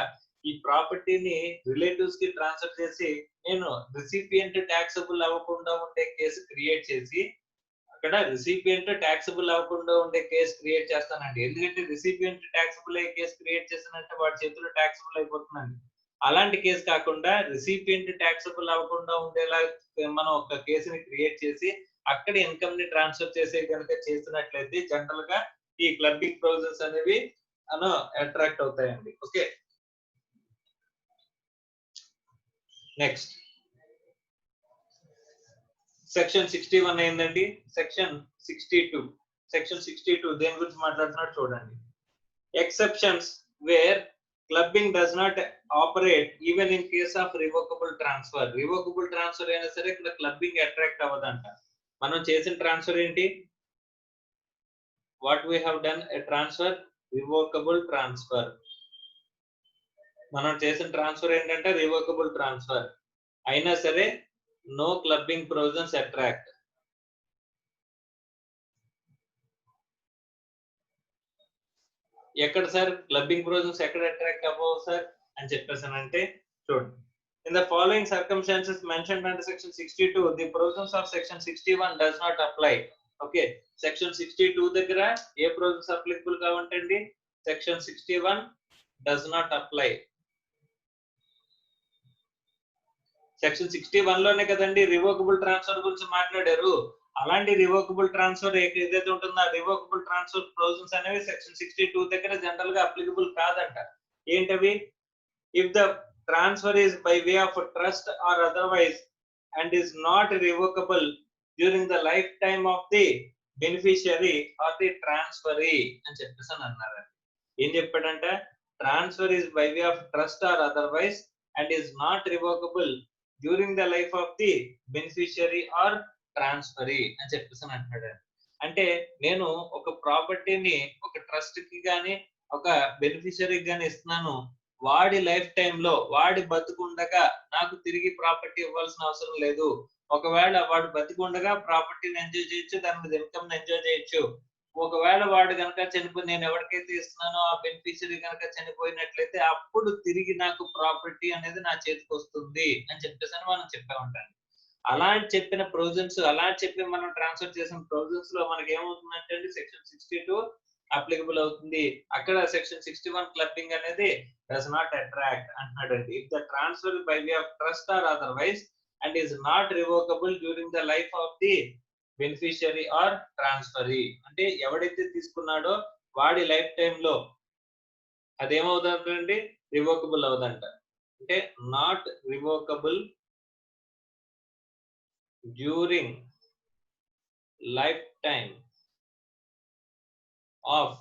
ఈ ప్రాపర్టీని రిలేటివ్స్ కి ట్రాన్స్ఫర్ చేసి నేను రిసిపియంట్ టాక్సబుల్ అవ్వకుండా ఉండే కేసు క్రియేట్ చేసి, అక్కడ రిసిపియంట్ టాక్సబుల్ అవ్వకుండా ఉండే కేసు క్రియేట్ చేస్తానండి. ఎందుకంటే రిసిపియంట్ టాక్సబుల్ అయ్యే కేసు క్రియేట్ చేసినంటే వాడి చేతిలో టాక్సబుల్ అయిపోతుందండి. అలాంటి కేసు కాకుండా రిసిపియంట్ టాక్సబుల్ అవ్వకుండా ఉండేలా మనం ఒక కేసుని క్రియేట్ చేసి అక్కడ ఇన్కమ్ ని ట్రాన్స్ఫర్ చేసే కనుక చేసినట్లయితే జనరల్ గా ఈ క్లబ్బింగ్ ప్రొవిజన్స్ అనేవి అను అట్రాక్ట్ అవుతాయండి. ఓకే, నెక్స్ట్ సెక్షన్ 61 ఏంటండి? సెక్షన్ 62 దేని గురించి మాట్లాడుతున్నాడు చూడండి. Exceptions where clubbing does not operate even in case of revocable transfer. Revocable transfer అయినా సరే ఇక్కడ క్లబ్బింగ్ అట్రాక్ట్ అవ్వదంట. మనం చేసిన ట్రాన్స్ఫర్ ఏంటి? What we have done a transfer, revocable transfer. మనం చేసిన ట్రాన్స్ఫర్ ఏంటంటే రివోకబుల్ ట్రాన్స్ఫర్ అయినా సరే నో క్లబ్బింగ్ ప్రొవిజన్స్ అట్రాక్ట్. ఎక్కడ సార్ క్లబ్బింగ్ ప్రొవిజన్స్ ఎక్కడ అట్రాక్ట్ అవ్వవు సార్ అని చెప్పేసానంటే చూడండి. In the following circumstances mentioned under section 62, the provisions of section 61 does not apply. Okay, section 62 దగ్గర ఏ provisions applicable కావంటండి? section 61 does not apply. Section 61 లోనే కదండి revocable transfer గురించి మాట్లాడారు. అలాంటి రివోకబుల్ ట్రాన్స్ఫర్ ఏదైతే ఉంటుందో ఆ రివోకబుల్ ట్రాన్స్ఫర్ ప్రొవిజన్స్ అనేవి సెక్షన్ 62 దగ్గర జనరల్ గా అప్లికబుల్ కాదంట. ఏంటవి? If the transfer is by way of trust or otherwise and is not revocable during the lifetime of the beneficiary or the transferee అని చెప్పేసి అన్నారు. ఏం చెప్పాడంట? Transfer is by way of trust or otherwise and is not revocable during the life of the beneficiary or transferee అని చెప్పేసి అంటున్నాడు. అంటే నేను ఒక ప్రాపర్టీని ఒక ట్రస్ట్ కి గాని ఒక బెనిఫిషియరీకి గాని ఇస్తున్నాను, వాడి లైఫ్ టైమ్ లో వాడి బతుకుండగా నాకు తిరిగి ప్రాపర్టీ ఇవ్వాల్సిన అవసరం లేదు. ఒకవేళ వాడు బతికుండగా ప్రాపర్టీని ఎంజాయ్ చేయొచ్చు, దాని మీద ఇన్కమ్ ఎంజాయ్ చేయొచ్చు. ఒకవేళ వాడు కనుక చనిపోయి నేను ఎవరికైతే ఇస్తున్నానో ఆ బెనిఫిషియరీ కనుక చనిపోయినట్లయితే అప్పుడు తిరిగి నాకు ప్రాపర్టీ అనేది నా చేతికి వస్తుంది అని చెప్పేసి మనం చెప్పామంటాను. అలా చెప్పిన ప్రొవిజన్స్, అలా చెప్పి మనం ట్రాన్స్ఫర్ చేసిన ప్రొవిజన్స్ లో మనకి ఏమవుతుందంటే సెక్షన్ 62 అప్లికబుల్ అవుతుంది. అక్కడ సెక్షన్ 61 క్లబ్బింగ్ అనేది డస్ నాట్ అట్రాక్ట్ అంటున్నాడండి. If the transfer by way of trust or otherwise and is not revocable during the life of the beneficiary or transferee. అంటే ఎవడైతే తీసుకున్నాడో వాడి లైఫ్ టైమ్ లో అదేమవుతుందండి? రివోకబుల్ అవదంట. అంటే not revocable during lifetime of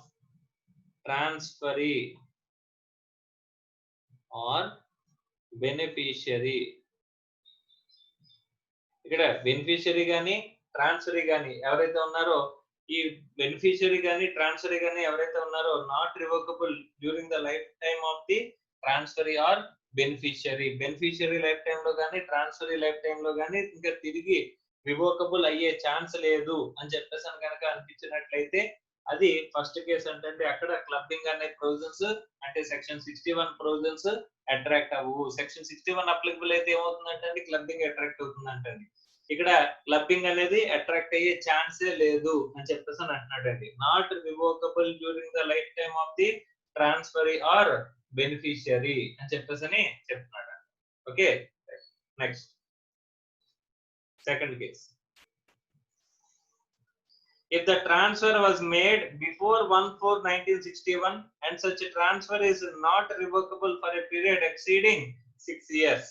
transferee or beneficiary. ఇక్కడ beneficiary గాని transferee గాని ఎవరైతే ఉన్నారో, ఈ బెనిఫిషియరీ గాని ట్రాన్స్ఫరీ గాని ఎవరైతే ఉన్నారో not revocable during the lifetime of the transferee or beneficiary. Beneficiary lifetime లో గాని ట్రాన్స్ఫరీ లైఫ్ టైమ్ లో గాని ఇంకా తిరిగి రివోకబుల్ అయ్యే ఛాన్స్ లేదు అని చెప్పేసి కనుక అనిపించినట్లయితే అది ఫస్ట్ కేసు అంటే అక్కడ క్లబ్బింగ్ అనే ప్రొవిజన్స్ అంటే సెక్షన్ 61 ప్రొవిజన్స్ అట్రాక్ట్ అవ్వవు. సెక్షన్ 61 అప్లికబుల్ అయితే ఏమవుతుందంటే క్లబ్బింగ్ అట్రాక్ట్ అవుతుందంటండి. ఇక్కడ క్లబ్బింగ్ అనేది అట్రాక్ట్ అయ్యే ఛాన్సే లేదు అని చెప్పేసి అంటున్నాడండి. Not revocable during the lifetime of the transferee or beneficiary అని చెప్పేసి చెప్తున్నాడు. Okay, next second case. If the transfer was made before 1/4/1961 and such a transfer is not revocable for a period exceeding 6 years.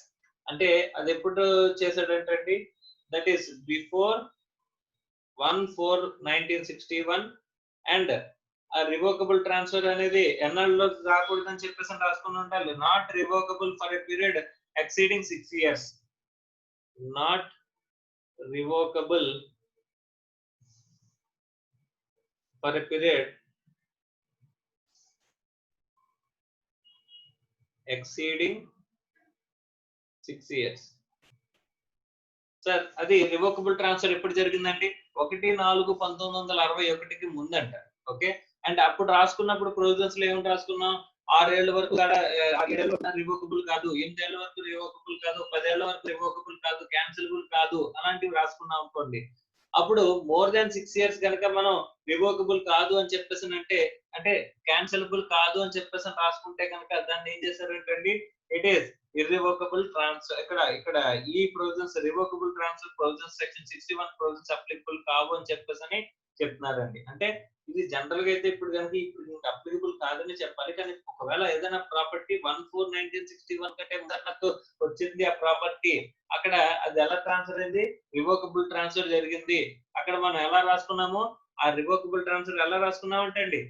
అంటే అది ఎప్పుడు చేశాడంటే that is before 1/4/1961 and ఆ revocable transfer అనేది ఎన్నాళ్ళలో రాకూడదని చెప్పేసి రాసుకుని ఉండాలి. Not revocable for a period exceeding 6 years. Not revocable for a period exceeding 6 years. Sir అది రివోకబుల్ ట్రాన్స్ఫర్ ఎప్పుడు జరిగిందండి? 1/4/1961కి ముందంట. ఓకే, అండ్ అప్పుడు రాసుకున్నప్పుడు ప్రొవిజన్స్ లో ఏమని రాసుకున్నాం? 6 ఏళ్ల వరకు 6 ఏళ్ల వరకు రివోకబుల్ కాదు, 8 ఏళ్ల వరకు రివోకబుల్ కాదు, 10 ఏళ్ల వరకు రివోకబుల్ కాదు, క్యాన్సిలబుల్ కాదు అలాంటివి రాసుకున్నాం అనుకోండి. అప్పుడు మోర్ దాన్ 6 years కనుక మనం రివోకబుల్ కాదు అని చెప్పేసి అంటే అంటే క్యాన్సిలబుల్ కాదు అని చెప్పేసి రాసుకుంటే కనుక దాన్ని ఏం చేశారంటండి, ఇట్ ఈస్ ఇర్రివోకబుల్ ట్రాన్స్ఫర్. ఇక్కడ ఈ provisions revocable transfer provisions section 61 provisions applicable కావు అని చెప్పేసి అని చెప్తున్నారండి. అంటే ఇది జనరల్ గా అయితే ఇప్పుడు కనుక ఇప్పుడు అప్లికబుల్ కాదని చెప్పాలి. కానీ ఒకవేళ ఏదైనా ప్రాపర్టీ 1/4/1961 కంటే నాకు వచ్చింది ఆ ప్రాపర్టీ, అక్కడ అది ఎలా ట్రాన్స్ఫర్ అయింది, రివోకబుల్ ట్రాన్స్ఫర్ జరిగింది. అక్కడ మనం ఎలా రాసుకున్నాము, ఆ రివోకబుల్ ట్రాన్స్ఫర్ ఎలా రాసుకున్నాం అంటే అండి,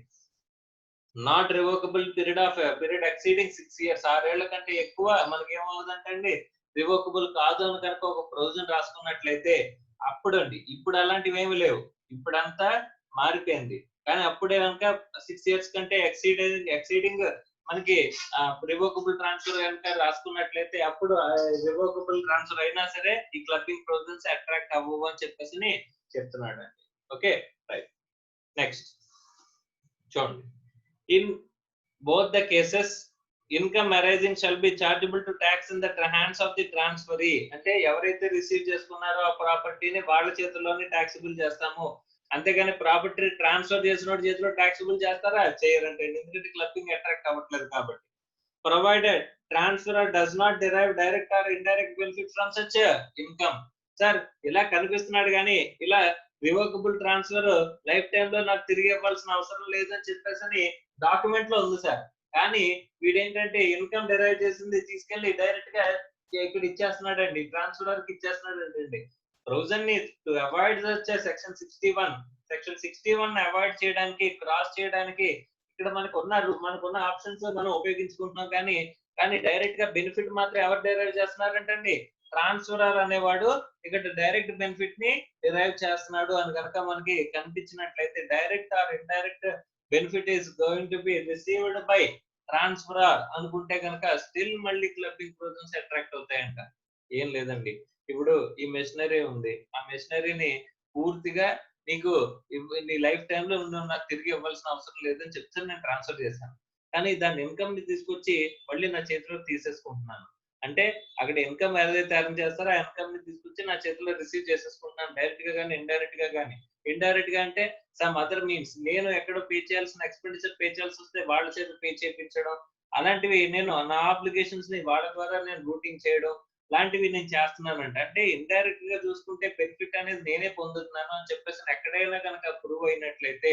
not revocable period exceeding 6 years, 6 ఏళ్ల కంటే ఎక్కువ మనకి ఏమవుతుందంటే అండి రివోకబుల్ కాదు అని కనుక ఒక ప్రొవిజన్ రాసుకున్నట్లయితే అప్పుడు అండి, ఇప్పుడు అలాంటివి ఏమి లేవు, ఇప్పుడంతా మారిపోయింది. కానీ అప్పుడే కనుక 6 years కంటే ఎక్సీడింగ్ మనకి రివోకబుల్ ట్రాన్స్ఫర్ కనుక రాసుకున్నట్లయితే అప్పుడు రివోకబుల్ ట్రాన్స్ఫర్ అయినా సరే ఈ క్లబ్బింగ్ ప్రొవిజన్స్ అట్రాక్ట్ అవ్వవు అని చెప్పేసి చెప్తున్నాడు అండి. Okay right. నెక్స్ట్ చూడండి, in both the cases income arising shall be chargeable to tax in the hands of the transferee. అంటే ఎవరైతే రిసీవ్ చేసుకున్నారో ఆ ప్రాపర్టీని వాళ్ళ చేతుల్లోనే టాక్సిబుల్ చేస్తాము, అంతేగాని ప్రాపర్టీ ట్రాన్స్ఫర్ చేసిన చేతిలో టాక్సిబుల్ చేస్తారా, చేయరంటే, ఎందుకంటే క్లబ్బింగ్ అట్రాక్ట్ అవ్వట్లేదు కాబట్టి. Provided transferor does not derive direct or indirect benefit from such income. Sir ఇలా కనిపిస్తున్నాడు కానీ ఇలా రివోకబుల్ ట్రాన్స్ఫర్ లైఫ్ టైమ్ లో నాకు తిరిగి ఇవ్వాల్సిన అవసరం లేదని చెప్పేసి డాక్యుమెంట్ లో ఉంది సార్. కానీ వీడేంటంటే ఇన్కమ్ డిరైవ్ చేసింది తీసుకెళ్లి డైరెక్ట్ గా ఇక్కడ ఇచ్చేస్తున్నాడు అండి, ట్రాన్స్ఫరర్ కి ఇచ్చేస్తున్నాడు అండి. ప్రొవిజన్ ని టు అవాయిడ్ సెక్షన్ 61 అవాయిడ్ చేయడానికి, క్రాస్ చేయడానికి ఇక్కడ మనకున్న ఆప్షన్స్ మనం ఉపయోగించుకుంటున్నాం. కానీ డైరెక్ట్ గా బెనిఫిట్ మాత్రం ఎవరు డెరైవ్ చేస్తున్నారంటండి, ట్రాన్స్ఫరర్ అనేవాడు ఇక్కడ డైరెక్ట్ బెనిఫిట్ ని డిరైవ్ చేస్తున్నాడు అని కనుక మనకి కనిపించినట్లయితే direct or indirect benefit is going to be received by transferor అనుకుంటే కనుక స్టిల్ మళ్ళీ క్లబ్బింగ్ ప్రొవిజన్స్ అట్రాక్ట్ అవుతాయంట. ఏం లేదండి, ఇప్పుడు ఈ మెషినరీ ఉంది, ఆ మెషినరీని పూర్తిగా నీకు నీ లైఫ్ టైమ్ లో నాకు తిరిగి ఇవ్వాల్సిన అవసరం లేదని చెప్తే నేను ట్రాన్స్ఫర్ చేశాను. కానీ దాని ఇన్కమ్ ని తీసుకొచ్చి మళ్ళీ నా చేతిలో తీసేసుకుంటున్నాను. అంటే అక్కడ ఇన్కమ్ ఏదైతే అర్న్ చేస్తారో ఆ ఇన్కమ్ ని తీసుకొచ్చి నా చేతిలో రిసీవ్ చేసేసుకుంటున్నాను, డైరెక్ట్ గా కానీ ఇండైరెక్ట్ గా కానీ. ఇండైరెక్ట్ గా అంటే సమ్ అదర్ మీన్స్, నేను ఎక్కడో పే చేయాల్సిన ఎక్స్పెండిచర్ పే చేయాల్సి వస్తే వాళ్ళ చేత పే చేయించడం, అలాంటివి నేను నా అప్లికేషన్స్ ని వాళ్ళ ద్వారా నేను రూటింగ్ చేయడం లాంటివి నేను చేస్తున్నానంట. అంటే ఇండైరెక్ట్ గా చూసుకుంటే బెనిఫిట్ అనేది నేనే పొందుతున్నాను అని చెప్పేసి ఎక్కడైనా కనుక ప్రూవ్ అయినట్లయితే,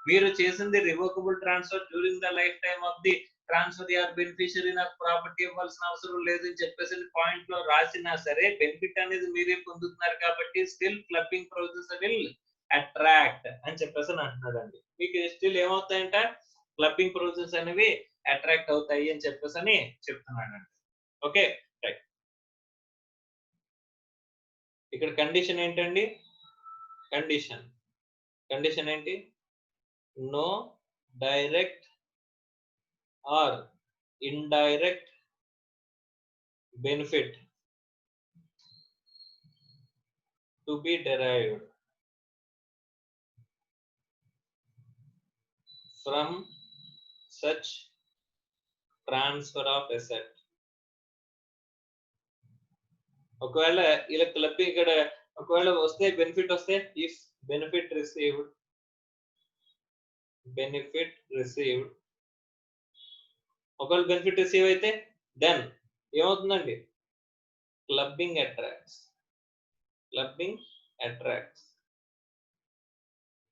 మీరు చేసింది revocable transfer during the lifetime of the transfer or beneficiary, నాకు ప్రాపర్టీ ఇవ్వాల్సిన అవసరం లేదని చెప్పేసి పాయింట్ లో రాసినా సరే బెనిఫిట్ అనేది మీరే పొందుతున్నారు కాబట్టి still clubbing provisions will attract అని చెప్పేసి అంటున్నాడు అండి. మీకు స్టిల్ ఏమవుతాయంట, క్లబ్బింగ్ ప్రొవిజన్స్ అనేవి అట్రాక్ట్ అవుతాయి అని చెప్పేసి అని చెప్తున్నాడు అండి. Okay right. ఇక్కడ కండిషన్ ఏంటండి, కండిషన్ ఏంటి, no direct or indirect benefit to be derived from such transfer of asset. ఒకవేళ ఇలా క్లబ్బింగ్ ఇక్కడ ఒకవేళ వస్తే బెనిఫిట్ వస్తే, ఇఫ్ బెనిఫిట్ రిసీవ్డ్ ఒకవేళ బెనిఫిట్ రిసీవ్ అయితే దెన్ ఏమవుతుందండి, క్లబ్బింగ్ అట్రాక్ట్స్.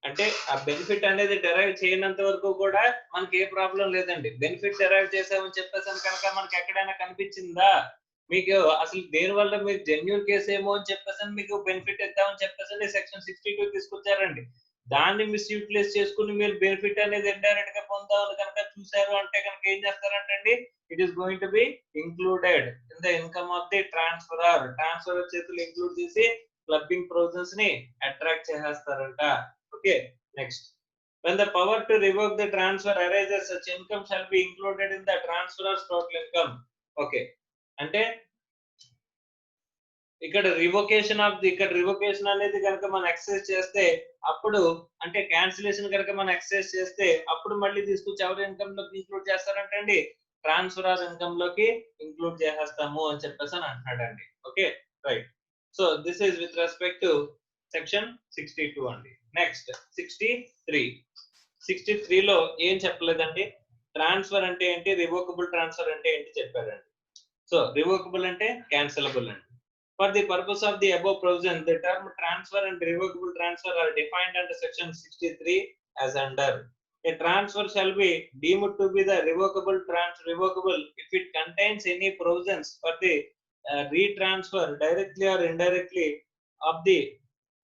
అంటే ఆ బెనిఫిట్ అనేది డెరైవ్ చేయనంత వరకు కూడా మనకి ఏ ప్రాబ్లం లేదండి. బెనిఫిట్ డెరైవ్ చేసామని చెప్పేసి కనుక మనకి ఎక్కడైనా కనిపించిందా మీకు, అసలు దేని వల్ల మీరు జెన్యూన్ కేసు ఏమో అని చెప్పేసి మీకు బెనిఫిట్ ఇద్దామని చెప్పేసి సెక్షన్ 62 తీసుకొచ్చారండి. దాన్ని మిస్ యూటిలైజ్ చేసుకుని మీరు బెనిఫిట్ అనేది ఇండైరెక్ట్ గా పొందామని కనుక చూసారు అంటే కనుక ఏం చేస్తారంటే it is going to be included in the income of the transferor చేతులు ఇంక్లూడ్ చేసి క్లబ్బింగ్ ప్రొవిజన్స్ ని అట్రాక్ట్ చేసేస్తారంట. Okay next, when the power to revoke the transfer arises, such income shall be included in the transferor's total income. Okay అంటే ఇక్కడ revocation అనేది కనుక మనం exercise చేస్తే అప్పుడు, అంటే క్యాన్సిలేషన్ కనుక మనం ఎక్సర్సైజ్ చేస్తే అప్పుడు మళ్ళీ తీసుకొచ్చి ఎవరి ఇన్కమ్ లోకి ఇంక్లూడ్ చేస్తారంటే అండి, ట్రాన్స్ఫరర్ ఇన్కమ్ లోకి ఇంక్లూడ్ చేసేస్తాము అని చెప్పేసి అని అంటున్నాడండి. Okay right. So this is with respect to section 62 అండి. నెక్స్ట్ 63. 63 లో ఏం చెప్పలేదండి, ట్రాన్స్ఫర్ అంటే ఏంటి, రివోకబుల్ ట్రాన్స్ఫర్ అంటే ఏంటి చెప్పారండి. సో రివోకబుల్ అంటే క్యాన్సిలబుల్ అండి. For the purpose of the above provision, the term transfer and revocable transfer are defined under section 63 as under. A transfer shall be deemed to be the revocable if it contains any provisions for the retransfer directly or indirectly of the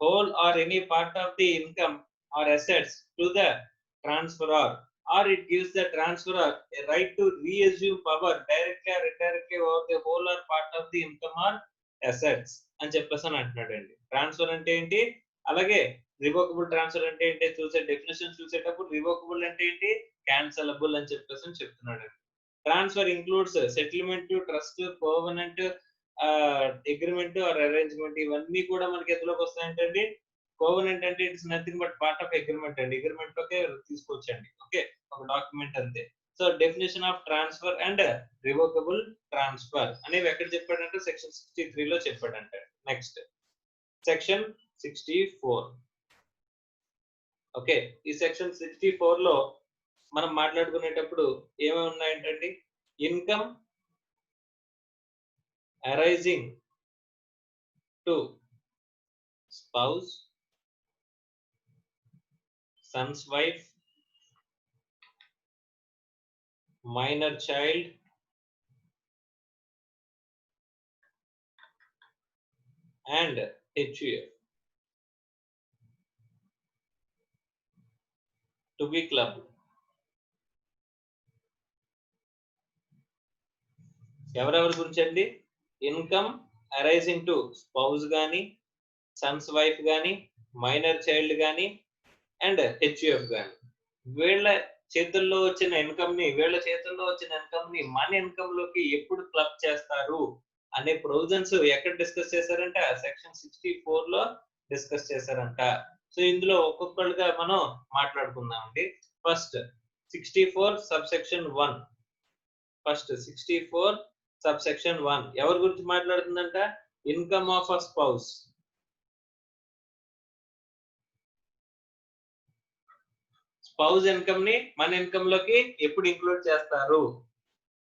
whole or any part of the income or assets to the transferor, or it gives the transferor a right to reassume power directly or indirectly over the whole or part of the income or assets అని చెప్పేసి అని అంటున్నాడండి. Transfer అంటే ఏంటి, అలాగే revocable transfer అంటే ఏంటి చూసే డెఫినేషన్ చూసేటప్పుడు రివోకబుల్ అంటే ఏంటి, క్యాన్సలబుల్ అని చెప్పేసి అని చెప్తున్నాడండి. Transfer includes settlement, trust, covenant, agreement or arrangement, ఇవన్నీ కూడా మనకి ఎందులోకి వస్తాయంటే, కోవెనెంట్ అంటే it's nothing but part of agreement అండి. అగ్రిమెంట్ లోకే తీసుకొచ్చండి. ఓకే, ఒక డాక్యుమెంట్ అంతే. So definition of transfer and revocable transfer అనేవి ఎక్కడ చెప్పాడంటే సెక్షన్ 63 లో చెప్పాడంట. Next section 64. ఓకే, ఈ సెక్షన్ 64 లో మనం మాట్లాడుకునేటప్పుడు ఏమేమి ఉన్నాయంటే, income arising to spouse, sons wife, minor child, and HUF to be clubbed. ఎవరెవరి గురించి అండి, ఇన్కమ్ అరైజింగ్ టు స్పౌస్ గాని, సన్స్ వైఫ్ గాని, మైనర్ చైల్డ్ గాని అండ్ హెచ్యుఎఫ్ గాని, వీళ్ళ చేతుల్లో వచ్చిన ఇన్కమ్ ని మన ఇన్కమ్ లోకి ఎప్పుడు క్లబ్ చేస్తారు అనే ప్రొవిజన్స్ ఎక్కడ డిస్కస్ చేశారంట, సెక్షన్ 64 లో డిస్కస్ చేశారంట. సో ఇందులో ఒక్కొక్కరుగా మనం మాట్లాడుకుందాం అండి. First 64 subsection 1. ఫస్ట్ 64 సబ్సెక్షన్ 1 ఎవరి గురించి మాట్లాడుతుందంట, income of a spouse. Spouse income ని మన ఇన్కమ్ లోకి ఎప్పుడు ఇంక్లూడ్ చేస్తారు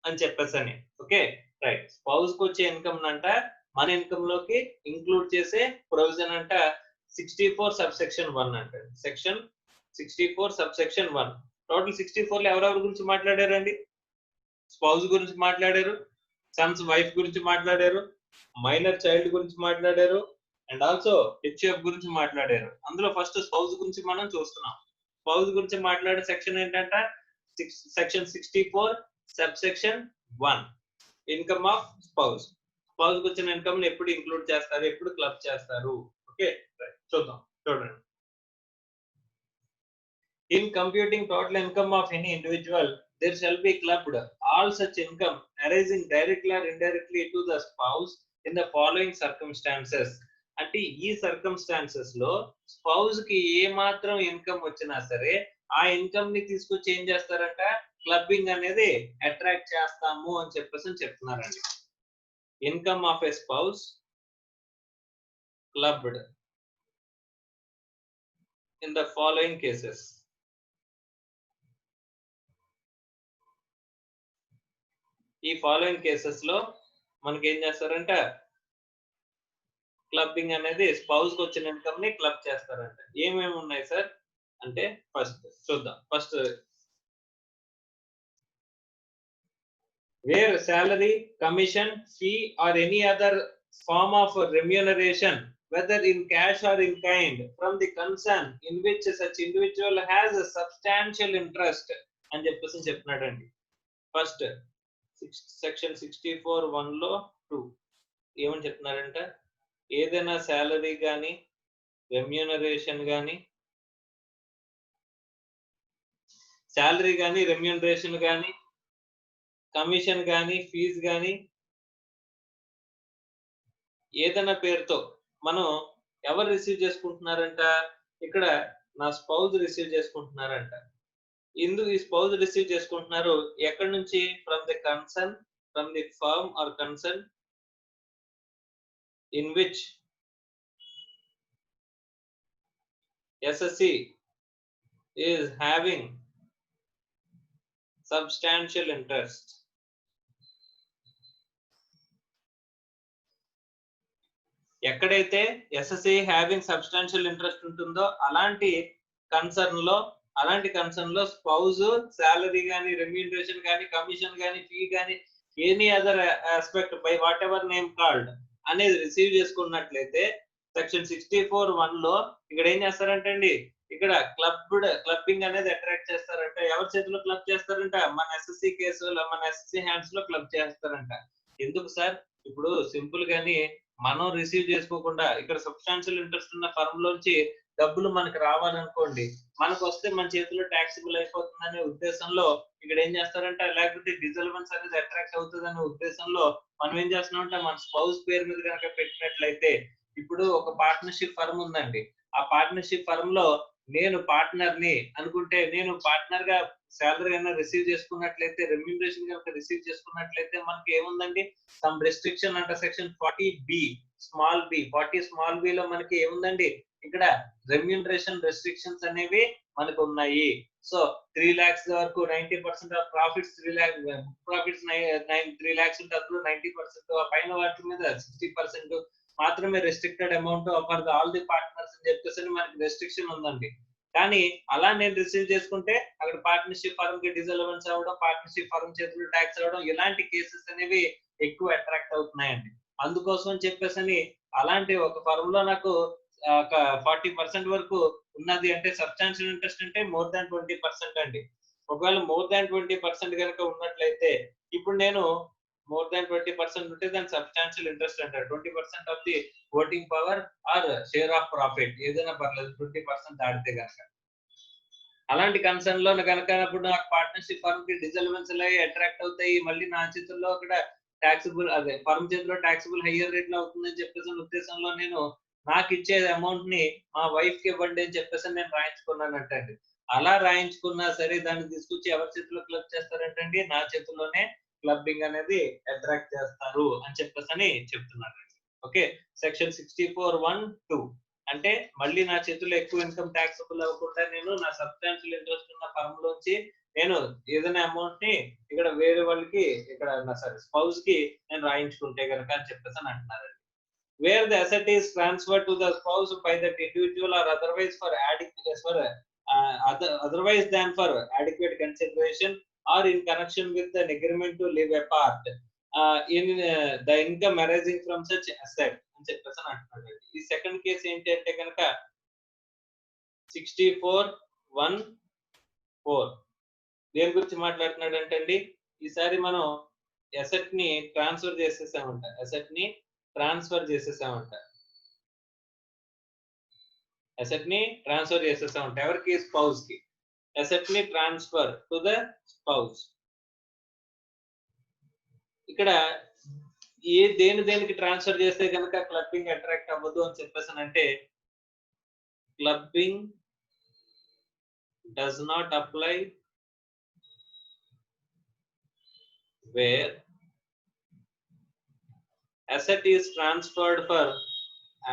అని చెప్పేసని. ఓకే రైట్, స్పౌస్ కు వచ్చే ఇన్కమ్ అంట మన ఇన్కమ్ లోకి ఇంక్లూడ్ చేసే ప్రొవిజన్ అంట 64 సబ్సెక్షన్ 1 అంట. Section 64 subsection 1. టోటల్ 64 లో ఎవరెవరి గురించి మాట్లాడారండి, స్పౌస్ గురించి మాట్లాడారు, సన్స్ వైఫ్ గురించి మాట్లాడారు, మైనర్ చైల్డ్ గురించి మాట్లాడారు అండ్ ఆల్సో హెచ్ఎఫ్ గురించి మాట్లాడారు. అందులో ఫస్ట్ స్పౌస్ గురించి మనం చూస్తున్నాం. స్పౌస్ గురించి మాట్లాడే సెక్షన్ ఏంటంటే section 64 subsection 1, income of spouse. Spouse కు వచ్చిన ఇన్కమ్ ని ఎప్పుడు ఇంక్లూడ్ చేస్తారు, ఎప్పుడు క్లబ్ చేస్తారు. ఓకే రైట్, చూద్దాం. చూడండి, in computing total income of any individual, there shall be clubbed all such income arising directly or indirectly to the spouse in the following circumstances. అంటే ఈ సర్కమ్స్టాన్సెస్ లో స్పౌస్ కి ఏ మాత్రం ఇన్కమ్ వచ్చినా సరే ఆ ఇన్కమ్ ని తీసుకొచ్చి ఏం చేస్తారంట, క్లబ్బింగ్ అనేది అట్రాక్ట్ చేస్తాము అని చెప్పేసి చెప్తున్నారండి. Income of a spouse clubbed in the following cases. ఈ ఫాలోయింగ్ కేసెస్ లో మనకి ఏం చేస్తారంట, క్లబ్బింగ్ అనేది స్పౌస్ కి వచ్చిన ఇన్కమ్ ని క్లబ్ చేస్తారంట. ఏమేమి ఉన్నాయి సార్ అంటే ఫస్ట్ చూద్దాం. First where salary, commission, fee or any other form of remuneration whether in cash or in kind from the concern in which such individual has a substantial interest అని చెప్పేసి చెప్తున్నాడండి. First section 64 1 లో 2 ఏమని చెప్తున్నారంట, ఏదైనా salary కానీ, remuneration కానీ, salary కానీ, remuneration కానీ, కమిషన్ కానీ, ఫీజు కానీ ఏదైనా పేరుతో మనం ఎవరు రిసీవ్ చేసుకుంటున్నారంట, ఇక్కడ నా స్పౌజ్ రిసీవ్ చేసుకుంటున్నారంట. ఇందుకు ఈ స్పౌజ్ రిసీవ్ చేసుకుంటున్నారు ఎక్కడి నుంచి, from the concern, from the firm or concern in which SSC is having substantial interest. ఎక్కడైతే ఎస్ఎస్సి హ్యావింగ్ సబ్స్టాన్షియల్ ఇంట్రెస్ట్ ఉంటుందో అలాంటి కన్సర్న్ లో స్పౌజ్ సాలరీ గానీ, రెమ్యూనరేషన్ గానీ, కమిషన్ గానీ, ఫీ గానీ, any other aspect by whatever name called అనేది receive చేసుకున్నట్లయితే సెక్షన్ 64(1) లో ఇక్కడ ఏం చేస్తారంటే అండి, ఇక్కడ క్లబ్బింగ్ అనేది అట్రాక్ట్ చేస్తారంట. ఎవరి చేతిలో క్లబ్ చేస్తారంట? మన ఎస్ఎస్సి కేసులో, మన ఎస్ఎస్సి హ్యాండ్స్ లో క్లబ్ చేస్తారంట. ఎందుకు సార్? ఇప్పుడు సింపుల్ గాని మనం రిసీవ్ చేసుకోకుండా ఇక్కడ సబ్స్టాన్షియల్ ఇంట్రెస్ట్ ఉన్న ఫర్మ్ లోంచి డబ్బులు మనకు రావాలనుకోండి, మనకు వస్తే మన చేతిలో ట్యాక్సిబుల్ అయిపోతుందనే ఉద్దేశంలో ఇక్కడ ఏం చేస్తారంటే, లేకపోతే డిజల్వెన్స్ అనేది అట్రాక్ట్ అవుతుందనే ఉద్దేశంలో మనం ఏం చేస్తున్నామంటే మన స్పౌస్ పేరు మీద కనుక పెట్టినట్లయితే, ఇప్పుడు ఒక పార్ట్నర్షిప్ ఫర్మ్ ఉందండి. ఆ పార్ట్నర్షిప్ ఫర్మ్ లో నేను పార్ట్నర్ ని అనుకుంటే, నేను పార్ట్నర్ గా సాలరీ అయినా రిసీవ్ చేసుకున్నట్లయితే, రెమ్యూనరేషన్ కనుక రిసీవ్ చేసుకున్నట్లయితే మనకి ఏముందండి, సమ్ రెస్ట్రిక్షన్ అంటే section 40B small B 40 small B లో మనకి ఏముందండి, ఇక్కడ రెమ్యూనరేషన్ రెస్ట్రిక్షన్స్ అనేవి మనకు ఉన్నాయి. సో 3 lakhs వరకు 90% of profits 3 lakhs profits 3 lakhs ఉంటే అందులో 90% పైన వాటి మీద 60% మాత్రమే restricted amount for all the partners అని చెప్పేసి మనకి రెస్ట్రిక్షన్ ఉందండి. కానీ అలా నేను రిసీవ్ చేసుకుంటే అక్కడ పార్ట్నర్షిప్ ఫర్మ్ కి డిజల్వెన్స్ అవ్వడం, పార్ట్నర్షిప్ ఫర్మ్ చేతులు ట్యాక్స్ అవ్వడం, ఇలాంటి కేసెస్ అనేవి ఎక్కువ అట్రాక్ట్ అవుతున్నాయండి. అందుకోసం అని చెప్పేసి అలాంటి ఒక ఫర్మ్ లో నాకు ఒక 40% వరకు ఉన్నది అంటే సబ్స్టాన్షియల్ ఇంట్రెస్ట్ అంటే మోర్ దాన్ 20% అండి. ఒకవేళ మోర్ దాన్ 20% కనుక ఉన్నట్లయితే, ఇప్పుడు నేను మోర్ దాన్ 20% ఉంటే దాని సబ్స్టాన్షియల్ ఇంట్రెస్ట్ అంటారు. 20% of the voting power or share of profit ఏదైనా పర్లేదు 20% దాటితే కనుక. అలాంటి కన్సర్న్ లో కనుకనప్పుడు నాకు పార్ట్నర్షిప్ ఫర్మ్ కి డిజల్వెన్స్ అట్రాక్ట్ అవుతాయి. మళ్ళీ నా చేతుల్లో అక్కడ టాక్సిబుల్ అదే ఫర్మ్ చేతిలో టాక్సిబుల్ హయ్యర్ రేట్ లో అవుతుందని చెప్పేసి ఉద్దేశంలో నేను నాకు ఇచ్చే అమౌంట్ ని మా వైఫ్ కి ఇవ్వండి అని చెప్పేసి నేను రాయించుకున్నానంటండి. అలా రాయించుకున్నా సరే దాన్ని తీసుకొచ్చి ఎవరి చేతిలో క్లబ్ చేస్తారంటండి, నా చేతుల్లోనే క్లబ్బింగ్ అనేది అట్రాక్ట్ చేస్తారు అని చెప్పేసి చెప్తున్నారండి. ఓకే, సెక్షన్ 64(1)(2) అంటే మళ్ళీ నా చేతుల్లో ఎక్కువ ఇన్కమ్ ట్యాక్సబుల్ అవ్వకుండా నేను నా సబ్స్టాన్షియల్ ఇంట్రెస్ట్ ఉన్న ఫర్మ్ లోంచి నేను ఏదైనా అమౌంట్ ని ఇక్కడ వేరే వాళ్ళకి ఇక్కడ స్పౌస్ కి నేను రాయించుకుంటే కనుక అని చెప్పేసి అంటున్నారు. Wear the asset is transferred to the spouse by that individual or otherwise for otherwise than for adequate consideration or in connection with an agreement to live apart in the income arising from such asset అని చెప్పేసి అంటున్నాడు. ఈ second case ఏంటి అంటే కనుక 64(1)(4) దేని గురించి మాట్లాడుతున్నాడు అంటే అండి, ఈసారి మనం అసెట్ ని ట్రాన్స్ఫర్ చేసేసామంట. ఎవరికి? స్పౌస్ కి. అసెట్ ని ట్రాన్స్ఫర్ టు ద స్పౌస్. ఇక్కడ దేనికి ట్రాన్స్ఫర్ చేస్తే కనుక క్లబ్బింగ్ అట్రాక్ట్ అవ్వదు అని చెప్పేసి అంటే, clubbing does not apply where asset is transferred for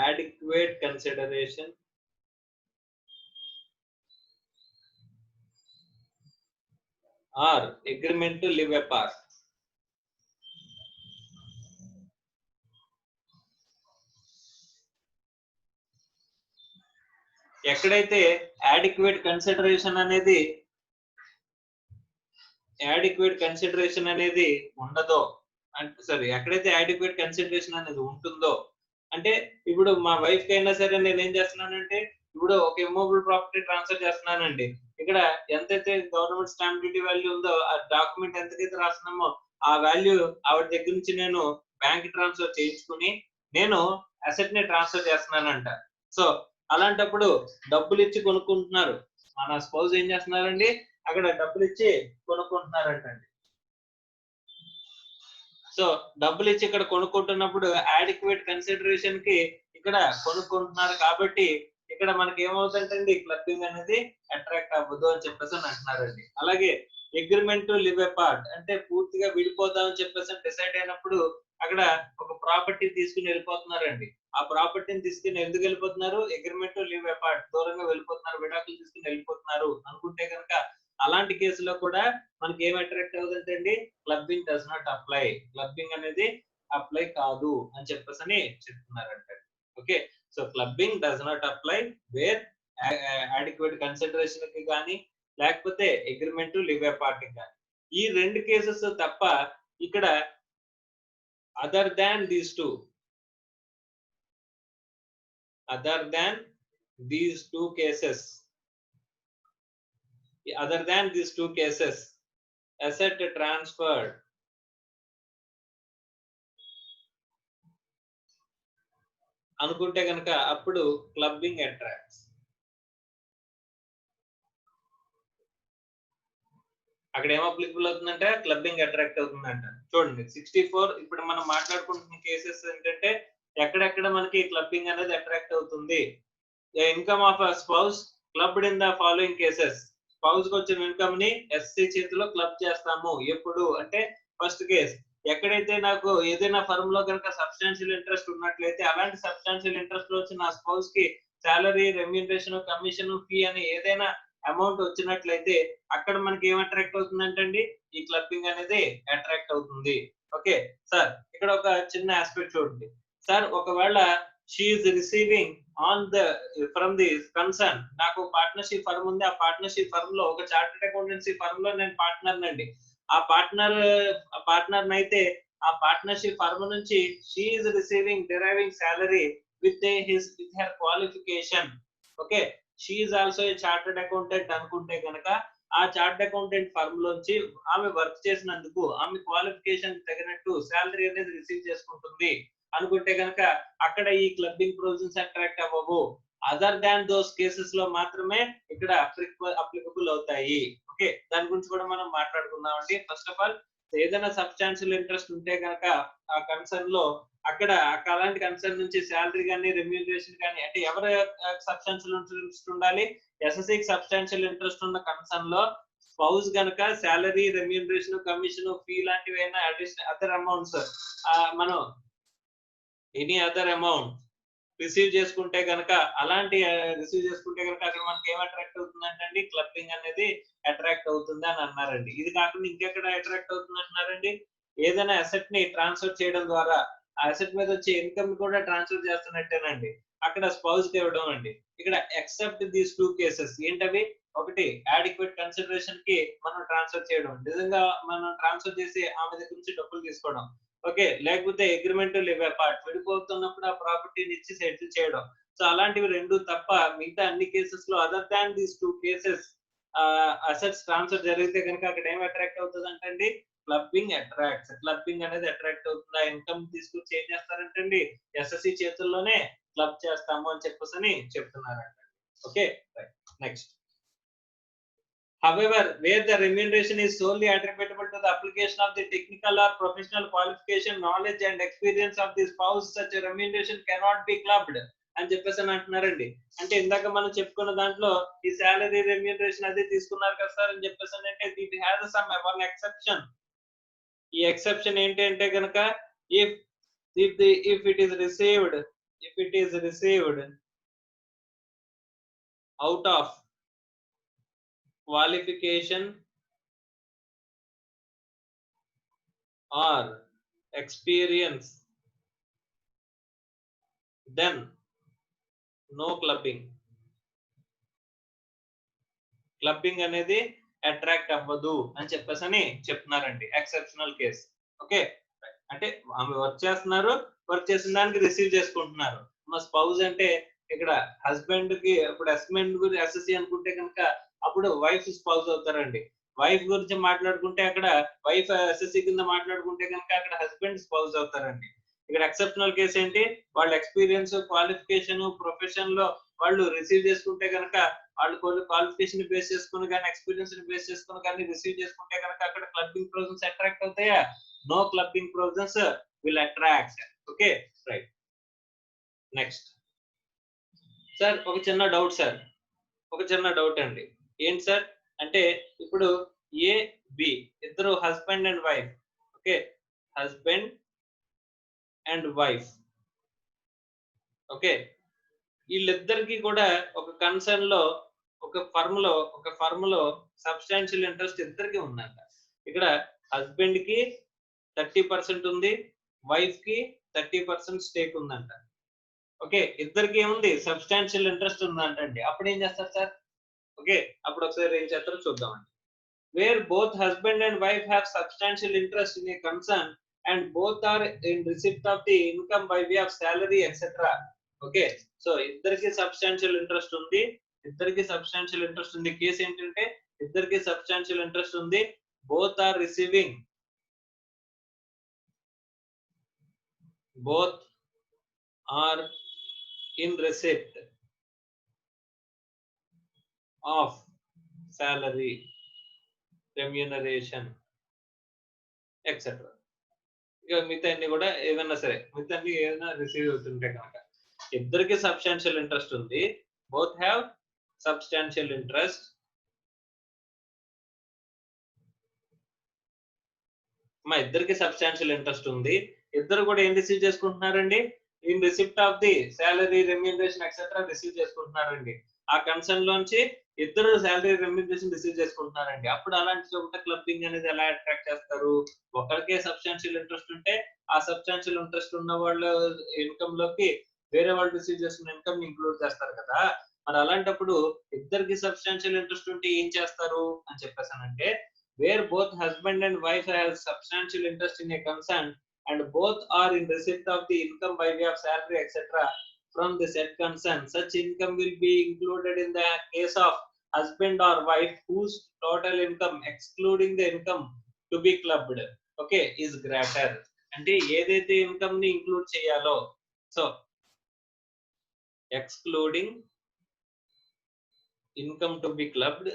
adequate consideration or agreement to live apart. ఎక్కడైతే adequate consideration అనేది ఉండదో అంటే ఎక్కడైతే adequate consideration అనేది ఉంటుందో అంటే, ఇప్పుడు మా వైఫ్ కి అయినా సరే నేను ఏం చేస్తున్నానంటే, ఇప్పుడు ఒక ఇమ్మూవబుల్ ప్రాపర్టీ ట్రాన్స్ఫర్ చేస్తున్నానండి. ఇక్కడ ఎంతైతే గవర్నమెంట్ స్టాంప్ డ్యూటీ వాల్యూ ఉందో ఆ డాక్యుమెంట్ ఎంతకైతే రాస్తున్నామో ఆ వాల్యూ ఆవిడ దగ్గర నుంచి నేను బ్యాంక్ ట్రాన్స్ఫర్ చేయించుకుని నేను అసెట్ ని ట్రాన్స్ఫర్ చేస్తున్నానంట. సో అలాంటప్పుడు డబ్బులు ఇచ్చి కొనుక్కుంటున్నారు. మన స్పౌస్ ఏం చేస్తున్నారండి, అక్కడ డబ్బులు ఇచ్చి కొనుక్కుంటున్నారంటండి. సో డబ్బులు ఇచ్చి ఇక్కడ కొనుక్కుంటున్నప్పుడు adequate consideration కి ఇక్కడ కొనుక్కుంటున్నారు కాబట్టి ఇక్కడ మనకి ఏమవుతుందండి, క్లబ్బింగ్ అనేది అట్రాక్ట్ అవ్వదు అని చెప్పేసి అంటున్నారండి. అలాగే అగ్రిమెంట్ టు లివ్ అపార్ట్ అంటే పూర్తిగా విడిపోదాం అని చెప్పేసి డిసైడ్ అయినప్పుడు అక్కడ ఒక ప్రాపర్టీ తీసుకుని వెళ్ళిపోతున్నారండి. ఆ ప్రాపర్టీని తీసుకుని ఎందుకు వెళ్ళిపోతున్నారు? అగ్రిమెంట్ టు లివ్ అపార్ట్, దూరంగా వెళ్ళిపోతున్నారు, విడాకులు తీసుకుని వెళ్ళిపోతున్నారు అనుకుంటే కనుక అలాంటి కేసులో కూడా మనకి ఏం అట్రాక్ట్ అవుతుందంటే అండి, clubbing does not apply, clubbing అనేది అప్లై కాదు అని చెప్పేసి అని చెప్తున్నారంట. Okay, so clubbing does not apply where adequate consideration కి కానీ లేకపోతే అగ్రిమెంట్ టు లివ్ అపార్ట్ కి కానీ. ఈ రెండు కేసెస్ తప్ప ఇక్కడ other than these two, other than these two cases, other than these two cases, asset transferred అనుకుంటే కనుక అప్పుడు క్లబ్బింగ్ అట్రాక్ట్స్. అక్కడ ఏం అప్లికబుల్ అవుతుందంటే క్లబ్బింగ్ అట్రాక్ట్ అవుతుందంట. చూడండి 64 ఇప్పుడు మనం మాట్లాడుకుంటున్న కేసెస్ ఏంటంటే ఎక్కడెక్కడ మనకి క్లబ్బింగ్ అనేది అట్రాక్ట్ అవుతుంది. Income of spouse clubbed in the following cases, spouse కి వచ్చిన ఇన్కమ్ ని ఎస్సీ చేతిలో క్లబ్ చేస్తాము ఎప్పుడు అంటే ఫస్ట్ కేస్ ఎక్కడైతే నాకు ఏదైనా ఫర్మ్ లో కనుక సబ్స్టాన్షియల్ ఇంట్రెస్ట్ ఉన్నట్లయితే అలాంటి సబ్స్టాన్షియల్ ఇంట్రెస్ట్ లో వచ్చిన నా స్పౌస్ కి సాలరీ, రెమ్యూనరేషన్, కమిషన్, ఫీ అని ఏదైనా అమౌంట్ వచ్చినట్లయితే అక్కడ మనకి ఏం అట్రాక్ట్ అవుతుందంటే అండి ఈ క్లబ్బింగ్ అనేది అట్రాక్ట్ అవుతుంది. ఓకే సార్, ఇక్కడ ఒక చిన్న ఆస్పెక్ట్ చూడండి సార్, ఒకవేళ she is receiving on the from the concern, నాకు పార్ట్నర్షిప్ ఫర్మ్ ఉంది, ఆ పార్ట్నర్షిప్ ఫర్మ్ లో ఒక చార్టెడ్ అకౌంటెన్సీ ఫర్మ్ లో నేను పార్ట్నర్ నండి, ఆ పార్ట్నర్ అయితే ఆ పార్ట్నర్షిప్ ఫర్మ్ నుంచి she is receiving deriving salary with her qualification. Okay, she is also a chartered accountant అనుకుంటే కనుక ఆ చార్టెడ్ అకౌంటెంట్ ఫర్మ్ లోంచి ఆమె వర్క్ చేసినందుకు ఆమె క్వాలిఫికేషన్ తగినట్టు సాలరీ అనేది రిసీవ్ చేసుకుంటుంది అనుకుంటే కనుక అక్కడ ఈ క్లబ్బింగ్ ప్రొవిజన్స్ అట్రాక్ట్ అవ్వవు. అదర్ దాన్ దోస్ కేసెస్ లో మాత్రమే ఇక్కడ అప్లికబుల్ అవుతాయి. ఓకే, దాని గురించి కూడా మనం మాట్లాడుకుందాం అండి. ఫస్ట్ ఆఫ్ ఆల్ ఏదైనా సబ్స్టాన్షియల్ ఇంట్రెస్ట్ ఉంటే కనుక ఆ కన్సర్న్ లో అక్కడ అలాంటి కన్సర్న్ నుంచి శాలరీ కానీ రెమ్యూనరేషన్ కానీ అంటే ఎవరి సబ్స్టాన్షియల్ ఇంట్రెస్ట్ ఉండాలి, ఎస్ఎస్సి సబ్స్టాన్షియల్ ఇంట్రెస్ట్ ఉన్న కన్సర్న్ లో స్పౌస్ గనక శాలరీ, రెమ్యూనరేషన్, కమిషన్, ఫీ లాంటివి అయినా అడిషనల్ అదర్ అమౌంట్స్ మనం ఎనీ అదర్ అమౌంట్ రిసీవ్ చేసుకుంటే కనుక అలాంటి రిసీవ్ చేసుకుంటే కనుక అక్కడ మనకి ఏం అట్రాక్ట్ అవుతుందంటే అండి క్లబ్బింగ్ అనేది అట్రాక్ట్ అవుతుంది అని అన్నారండి. ఇది కాకుండా ఇంకెక్కడ అట్రాక్ట్ అవుతుంది అంటున్నారండి, ఏదైనా అసెట్ ని ట్రాన్స్ఫర్ చేయడం ద్వారా ఆ అసెట్ మీద వచ్చే ఇన్కమ్ కూడా ట్రాన్స్ఫర్ చేస్తున్నట్టేనండి అక్కడ స్పౌస్ కి ఇవ్వడం అండి. ఇక్కడ ఎక్సెప్ట్ దీస్ టూ కేసెస్ ఏంటవి, ఒకటి అడిక్వేట్ కన్సిడరేషన్ కి మనం ట్రాన్స్ఫర్ చేయడం, నిజంగా మనం ట్రాన్స్ఫర్ చేసి ఆమె దగ్గర నుంచి డబ్బులు తీసుకోవడం. ఓకే, లేకపోతే అగ్రిమెంట్ లివ్ అపార్ట్, విడిపోతున్నప్పుడు ఆ ప్రాపర్టీని ఇచ్చి సెటిల్ చేయడం. సో అలాంటివి రెండు తప్ప మిగతా అన్ని కేసెస్ లో other than these two cases assets transfer జరిగితే కనుక అక్కడ ఏం అట్రాక్ట్ అవుతుంది అంటే అండి క్లబ్బింగ్ అట్రాక్ట్స్. క్లబ్బింగ్ అనేది అట్రాక్ట్ అవుతుంది. ఆ ఇన్కమ్ తీసుకొచ్చి ఏం చేస్తారంటండి ఎస్ఎస్సి చేతుల్లోనే క్లబ్ చేస్తాము అని చెప్పేసి చెప్తున్నారంట. Okay right, next. However, where the remuneration is solely attributable to the application of the technical or professional qualification, knowledge and experience of the spouse, such a remuneration cannot be clubbed అని చెప్పేసి అంటున్నారండి. అంటే ఇందాక మనం చెప్పుకున్న దాంట్లో ఈ salary, remuneration అది తీసుకున్నారు కదా సార్ అని చెప్పేసి అంటే it has some one exception. ఈ ఎక్సెప్షన్ ఏంటి అంటే కనుక if it is received out of qualification or experience, then no clubbing. Clubbing అనేది అట్రాక్ట్ అవ్వదు అని చెప్పేసి చెప్తున్నారండి. Exceptional case. ఓకే, అంటే ఆమె వర్క్ చేస్తున్నారు, వర్క్ చేసిన దానికి రిసీవ్ చేసుకుంటున్నారు. మా స్పౌజ్ అంటే ఇక్కడ హస్బెండ్ కి, ఇప్పుడు హస్బెండ్ గురించి ఎస్ఎస్సి అనుకుంటే కనుక అప్పుడు వైఫ్ స్పౌజ్ అవుతారండి. వైఫ్ గురించి మాట్లాడుకుంటే అక్కడ వైఫ్ ఎస్ఎస్సి కింద మాట్లాడుకుంటే కనుక అక్కడ హస్బెండ్ స్పౌజ్ అవుతారండి. ఇక్కడ ఎక్సెప్షనల్ కేసు ఏంటి, వాళ్ళ ఎక్స్పీరియన్స్, క్వాలిఫికేషన్, ప్రొఫెషన్ లో వాళ్ళు రిసీవ్ చేసుకుంటే కనుక వాళ్ళు క్వాలిఫికేషన్ బేస్ చేసుకుని కానీ ఎక్స్పీరియన్స్ బేస్ చేసుకుని కానీ రిసీవ్ చేసుకుంటే కనుక అక్కడ క్లబ్బింగ్ ప్రొవిజన్స్ అట్రాక్ట్ అవుతాయా? No clubbing provisions will attract. Okay right, next. Sir ఒక చిన్న డౌట్ సార్, ఒక చిన్న డౌట్ అండి. ఏంటి సార్ అంటే ఇప్పుడు ఏ బి ఇద్దరు husband and wife. Okay, husband and wife okay, వీళ్ళిద్దరికి కూడా ఒక కన్సర్న్ లో ఒక ఫర్మ్ లో సబ్స్టాన్షియల్ ఇంట్రెస్ట్ ఇద్దరికి ఉందంట. ఇక్కడ హస్బెండ్ కి 30% ఉంది, వైఫ్ కి 30% స్టేక్ ఉందంట. ఓకే, ఇద్దరికి ఏముంది, సబ్స్టాన్షియల్ ఇంట్రెస్ట్ ఉందంటండి. అప్పుడు ఏం చేస్తారు సార్? ఓకే, అప్పుడు ఒకసారి ఏం చేస్తారో చూద్దామండి. Where both husband and wife have substantial interest in a concern and both are in receipt of the income by way of salary etcetera. Okay, so ఇద్దరికి సబ్స్టాన్షియల్ ఇంట్రెస్ట్ ఉంది, కేసు ఏంటంటే ఇద్దరికి substantial interest ఉంది, both are receiving, both are in receipt of salary, remuneration, etc. ఇక మిగతా అన్ని కూడా ఏదన్నా సరే, మిగతా అన్ని ఏదైనా రిసీవ్ అవుతుంటే కనుక ఇద్దరికి సబ్స్టాన్షియల్ ఇంట్రెస్ట్ ఉంది, బోత్ హ్యావ్ సబ్స్టాన్షియల్ ఇంట్రెస్ట్. మా ఇద్దరికి సబ్స్టాన్షియల్ ఇంట్రెస్ట్ ఉంది, ఇద్దరు కూడా ఏం రిసీవ్ చేసుకుంటున్నారండి, in receipt of the salary, remuneration etcetera receive చేసుకుంటున్నారండి. ఆ కన్సర్న్ లోంచి ఇద్దరు సాలరీ, రెమ్యూనరేషన్ రిసీవ్ చేసుకుంటున్నారండి. అప్పుడు అలాంటి చోట క్లబ్బింగ్ అనేది ఎలా అట్రాక్ట్ చేస్తారు? ఒకరికే సబ్స్టాన్షియల్ ఇంట్రెస్ట్ ఉంటే ఆ సబ్స్టాన్షియల్ ఇంట్రెస్ట్ ఉన్న వాళ్ళ ఇన్కమ్ లోకి వేరే వాళ్ళు రిసీవ్ చేసుకున్న ఇన్కమ్ ఇంక్లూడ్ చేస్తారు కదా. మరి అలాంటప్పుడు ఇద్దరికి సబ్స్టాన్షియల్ ఇంట్రెస్ట్ ఉంటే ఏం చేస్తారు అని చెప్పేసానంటే, where both husband and wife have substantial interest in a concern and both are in receipt of the income by way of salary etc. from the said concern, such income will be included in the case of husband or wife whose total income excluding the income to be clubbed, okay, is greater. అంటే ఏదైతే income ని include చేయాలో, so excluding income to be clubbed,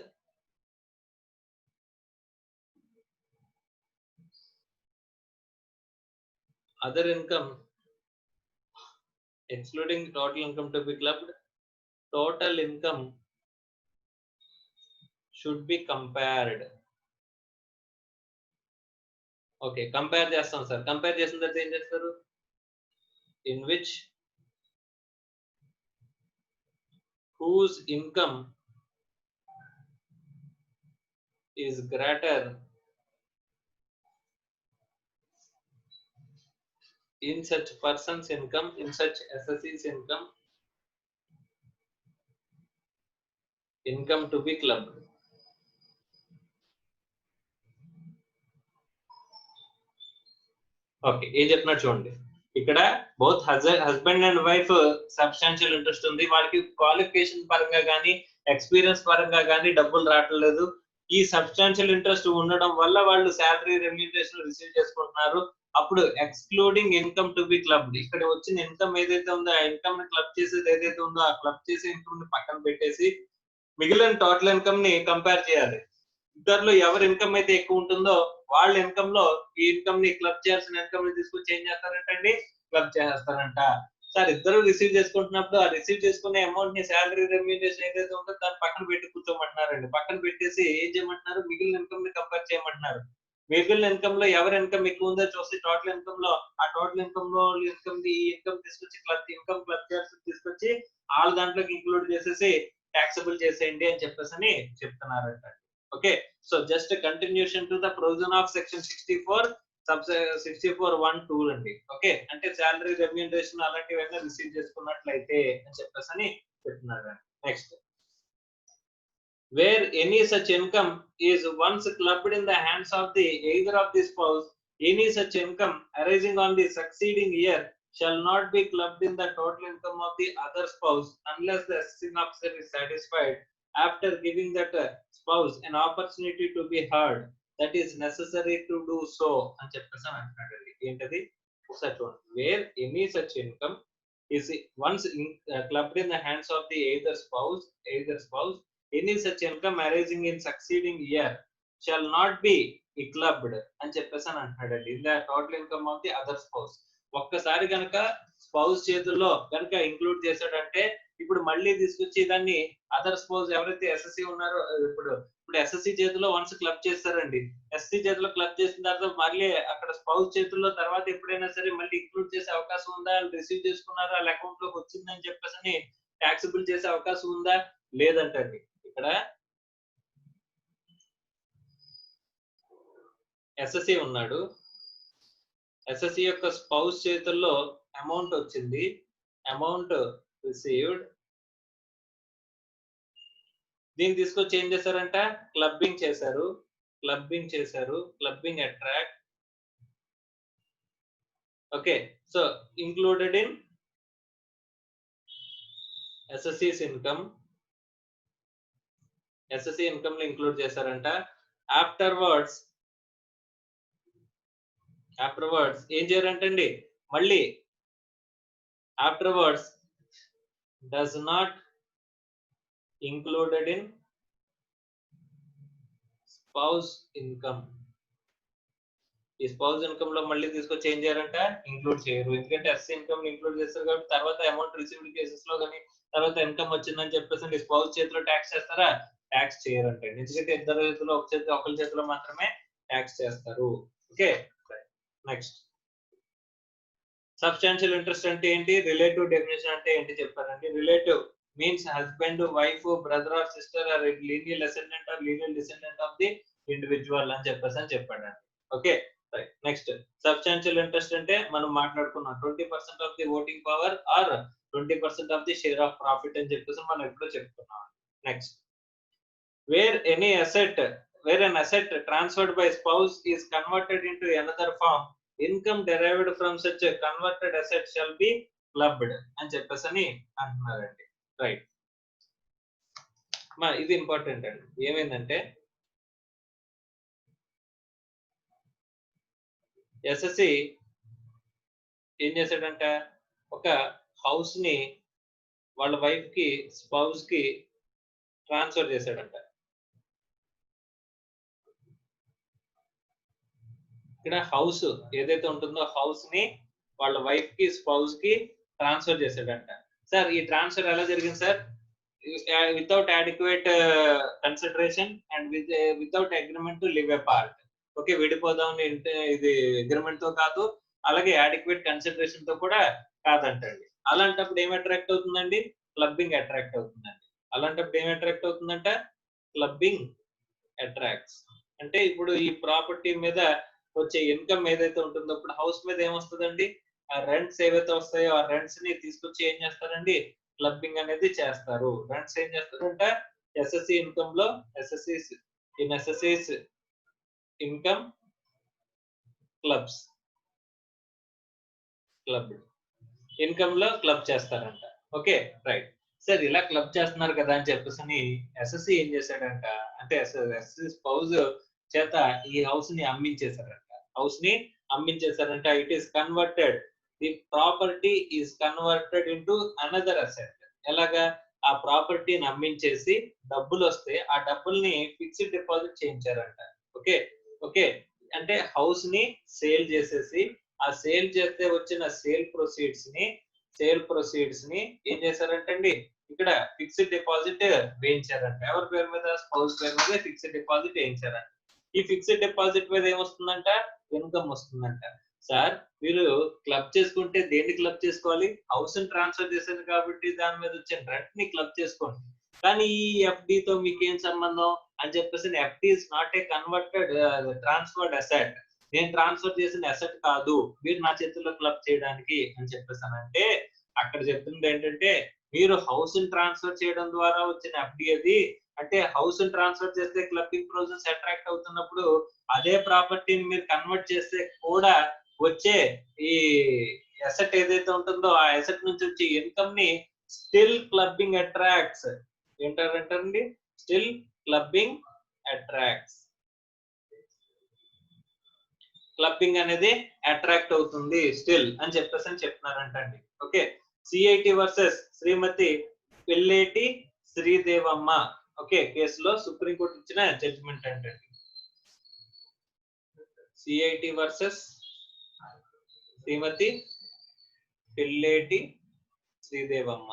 other income excluding total income to be clubbed, total income should be compared. Okay, compare చేస్తాం sir. Compare చేసిన తర్వాత ఏం చేస్తారు? in which whose income is greater in such person's income, in such SSE's income to be clubbed. Okay, ఏం చెప్తున్నారు చూడండి. ఇక్కడ both husband and wife substantial interest ఉంది, వాళ్ళకి క్వాలిఫికేషన్ పరంగా కానీ ఎక్స్పీరియన్స్ పరంగా కానీ డబ్బులు రావట్లేదు. ఈ సబ్స్టాన్షియల్ ఇంట్రెస్ట్ ఉండడం వల్ల వాళ్ళు శాలరీ, రెమ్యూనరేషన్ రిసీవ్ చేసుకుంటున్నారు. అప్పుడు excluding income to be clubbed, ఇక్కడ వచ్చిన ఇన్కమ్ ఏదైతే ఉందో ఆ ఇన్కమ్ ని క్లబ్ చేసేది ఏదైతే ఉందో ఆ క్లబ్ చేసే ఇన్కమ్ ని పక్కన పెట్టేసి మిగిలిన టోటల్ ఇన్కమ్ ని కంపేర్ చేయాలి. ఇద్దరులో ఎవరి ఇన్కమ్ అయితే ఎక్కువ ఉంటుందో వాళ్ళ ఇన్కమ్ లో ఈ ఇన్కమ్ ని క్లబ్ చేయాల్సిన ఇన్కమ్ ని తీసుకొచ్చి ఏం చేస్తారంటండి, క్లబ్ చేస్తారంట. సార్ ఇద్దరు రిసీవ్ చేసుకుంటున్నప్పుడు ఆ రిసీవ్ చేసుకునే అమౌంట్ ని శాలరీ, రెమ్యూనరేషన్ ఏదైతే ఉందో దాన్ని పక్కన పెట్టి కూర్చోమంటున్నారండి. పక్కన పెట్టేసి ఏం చేయమంటున్నారు, మిగిలిన ఇన్కమ్ ని కంపేర్ చేయమంటున్నారు. మిగిలిన ఇన్కమ్ లో ఎవరి ఇన్కమ్ ఎక్కువ ఉందో చూసి టోటల్ ఇన్కమ్ లో ఆ టోటల్ ఇన్కమ్ లో ఇన్కమ్ తీసుకొచ్చి క్లబ్ చేయాల్సి తీసుకొచ్చి వాళ్ళ దాంట్లోకి ఇంక్లూడ్ చేసేసి taxable చేసేయండి అని చెప్పేసి చెప్తున్నారంట. Okay, so just continuation to the provision of section 64 64(1)(2) అండి. ఓకే, అంటే శాలరీ, రెమ్యూనరేషన్ అలాంటివన్నీ రిసీవ్ చేసుకున్నట్లయితే అని చెప్పేసి చెప్తున్నారు. Next, where any such income is once clubbed in the hands of the either of the spouse, any such income arising on the succeeding year shall not be clubbed in the total income of the other spouse unless the assessing officer is satisfied after giving that spouse an opportunity to be heard that is necessary to do so అని చెప్పేసి అంటున్నాడు. ఏంటది ఒకసారి చూడండి. Where any such income is once clubbed in the hands of the either spouse, any such income arising in succeeding year shall not be clubbed అని చెప్పేసి అంటున్నాడండి. In the total income of the other spouse. ఒక్కసారి కనుక spouse చేతుల్లో కనుక include చేశాడంటే ఇప్పుడు మళ్ళీ తీసుకొచ్చి దాన్ని అదర్ స్పౌస్ ఎవరైతే ఎస్ఎస్సి ఉన్నారో, ఇప్పుడు ఇప్పుడు ఎస్ఎస్సి చేతిలో వన్స్ క్లబ్ చేస్తారండి. ఎస్సీ చేతిలో క్లబ్ చేసిన తర్వాత మళ్ళీ అక్కడ స్పౌస్ చేతుల్లో తర్వాత ఎప్పుడైనా సరే మళ్ళీ ఇంక్లూడ్ చేసే అవకాశం ఉందా? వాళ్ళు రిసీవ్ చేసుకున్నారు, వాళ్ళ అకౌంట్ లోకి వచ్చిందని చెప్పేసి టాక్సబుల్ చేసే అవకాశం ఉందా? లేదంటండి. ఇక్కడ ఎస్ఎస్సి ఉన్నాడు. ఎస్ఎస్సి యొక్క స్పౌస్ చేతుల్లో అమౌంట్ వచ్చింది. Amount received. దీన్ని తీసుకొచ్చి ఏం చేశారంట? క్లబ్బింగ్ చేశారు. Clubbing attract. Okay. So included in assessee's income. Assessee income లో ఇంక్లూడ్ చేశారంట. ఆఫ్టర్వర్డ్స్ ఏం చేయారంటండి? మళ్ళీ afterwards does not included in spouse income. ఈ స్పౌస్ ఇన్కమ్ లో మళ్ళీ తీసుకొచ్చి ఏం చేయాలంట? ఇంక్లూడ్ చేయరు. ఎందుకంటే ఎస్సీ ఇన్కమ్ ఇంక్లూడ్ చేస్తారు కాబట్టి తర్వాత అమౌంట్ రిసీవ్డ్ కేసెస్ లో కానీ తర్వాత ఇన్కమ్ వచ్చిందని చెప్పేసి స్పౌస్ చేతిలో ట్యాక్స్ చేస్తారా? ట్యాక్స్ చేయరంట. ఎందుకంటే ఇద్దరు చేతిలో ఒకరి చేతిలో మాత్రమే ట్యాక్స్ చేస్తారు. ఓకే. నెక్స్ట్ సబ్స్టాన్షియల్ ఇంట్రెస్ట్ అంటే ఏంటి? రిలేటివ్ డెఫినేషన్ అంటే ఏంటి చెప్పారండి. Relative means husband, wife, brother or sister are lineal ascendant or lineal descendant of the individual అని చెప్పాడండి. Okay right. Next substantial interest అంటే మనం మాట్లాడుకున్నాం 20% of the voting power or 20% of the share of profit అని చెప్పేసి మనం ఎప్పుడో చెప్పుకున్నాం. Next where an asset transferred by spouse is converted into another form, income derived from such a converted asset shall be clubbed అని చెప్పేసి అంటున్నారండి. Right. ఇది important అండి. ఏమైందంటే ఎస్ఎస్సి ఏం చేశాడంట? ఒక హౌస్ ని వాళ్ళ వైఫ్ కి స్పౌస్ కి ట్రాన్స్ఫర్ చేశాడంట. ఇక్కడ హౌస్ ఏదైతే ఉంటుందో హౌస్ ని వాళ్ళ వైఫ్ కి స్పౌస్ కి ట్రాన్స్ఫర్ చేశాడంట. సార్ ఈ ట్రాన్స్ఫర్ ఎలా జరిగింది sir? Without adequate consideration and without agreement to live apart. Okay, విడిపోదాం ఇది అగ్రిమెంట్ తో కాదు, అలాగే అడిక్వేట్ కన్సిడరేషన్ తో కూడా కాదంటండి. అలాంటప్పుడు ఏం అట్రాక్ట్ అవుతుందండి? క్లబ్బింగ్ అట్రాక్ట్ అవుతుందండి. అలాంటప్పుడు ఏం అట్రాక్ట్ అవుతుందంట? Clubbing attracts. అంటే ఇప్పుడు ఈ ప్రాపర్టీ మీద వచ్చే ఇన్కమ్ ఏదైతే ఉంటుందో ఇప్పుడు హౌస్ మీద ఏమొస్తుందండి? ఆ రెంట్స్ ఏవైతే వస్తాయో ఆ రెంట్స్ ని తీసుకొచ్చి ఏం చేస్తారండి? క్లబ్బింగ్ అనేది చేస్తారు. రెంట్స్ ఏం చేస్తారంటే ఎస్ఎస్సి ఇన్కమ్ లో ఎస్ఎస్సిస్ ఇన్కమ్ క్లబ్ ఇన్కమ్ లో క్లబ్ చేస్తారంట. Okay right. సార్ ఇలా క్లబ్ చేస్తున్నారు కదా అని చెప్పేసి ఎస్ఎస్సి ఏం చేశాడంట అంటే ఎస్ఎస్సి స్పౌజ్ చేత ఈ హౌస్ ని అమ్మించేశారంట. It is converted, the property is converted into another asset. ఎలాగా? ఆ ప్రాపర్టీని అమ్మించేసి డబ్బులు వస్తే ఆ డబ్బుల్ని ఫిక్స్డ్ డిపాజిట్ చేయించారంట. ఓకే అంటే హౌస్ ని సేల్ చేసేసి ఆ సేల్ చేస్తే వచ్చిన సేల్ ప్రొసీడ్స్ ని ఏం చేశారంటండి? ఇక్కడ ఫిక్స్డ్ డిపాజిట్ వేయించారంట. ఎవరి పేరు మీద? స్పౌస్ పేరు మీద ఫిక్స్డ్ డిపాజిట్ వేయించారంట. ఈ ఫిక్స్డ్ డిపాజిట్ మీద ఏమొస్తుందంట? ఇన్కమ్ వస్తుందంట. సార్ మీరు క్లబ్ చేసుకుంటే దేన్ని క్లబ్ చేసుకోవాలి? హౌస్ ని ట్రాన్స్ఫర్ చేశారు కాబట్టి దాని మీద వచ్చిన రెంట్ ని క్లబ్ చేసుకోండి. కానీ ఈ ఎఫ్డి తో మీకేం సంబంధం అని చెప్పేసి FD is not a converted transferred asset. నేను ట్రాన్స్ఫర్ చేసిన అసెట్ కాదు, మీరు నా చేతుల్లో క్లబ్ చేయడానికి అని చెప్పేసానంటే అక్కడ చెప్తుంది ఏంటంటే మీరు హౌస్ ని ట్రాన్స్ఫర్ చేయడం ద్వారా వచ్చిన ఎఫ్డి అది. అంటే హౌస్ ని ట్రాన్స్ఫర్ చేస్తే క్లబ్బింగ్ ప్రొవిజన్స్ అట్రాక్ట్ అవుతున్నప్పుడు అదే ప్రాపర్టీని మీరు కన్వర్ట్ చేస్తే కూడా వచ్చే ఈ అసెట్ ఏదైతే ఉంటుందో ఆ అసెట్ నుంచి వచ్చే ఇన్కమ్ ని స్టిల్ క్లబ్బింగ్ అట్రాక్ట్స్. ఏంటారంటండి? Still clubbing attracts. క్లబ్బింగ్ అనేది అట్రాక్ట్ అవుతుంది స్టిల్ అని చెప్పేసి చెప్తున్నారంటండి. Okay, CIT versus Shrimati Pilleti Sridevamma okay కేసులో సుప్రీంకోర్టు ఇచ్చిన జడ్జిమెంట్ అంటండి. CIT versus Shrimati Pilleti Sridevamma.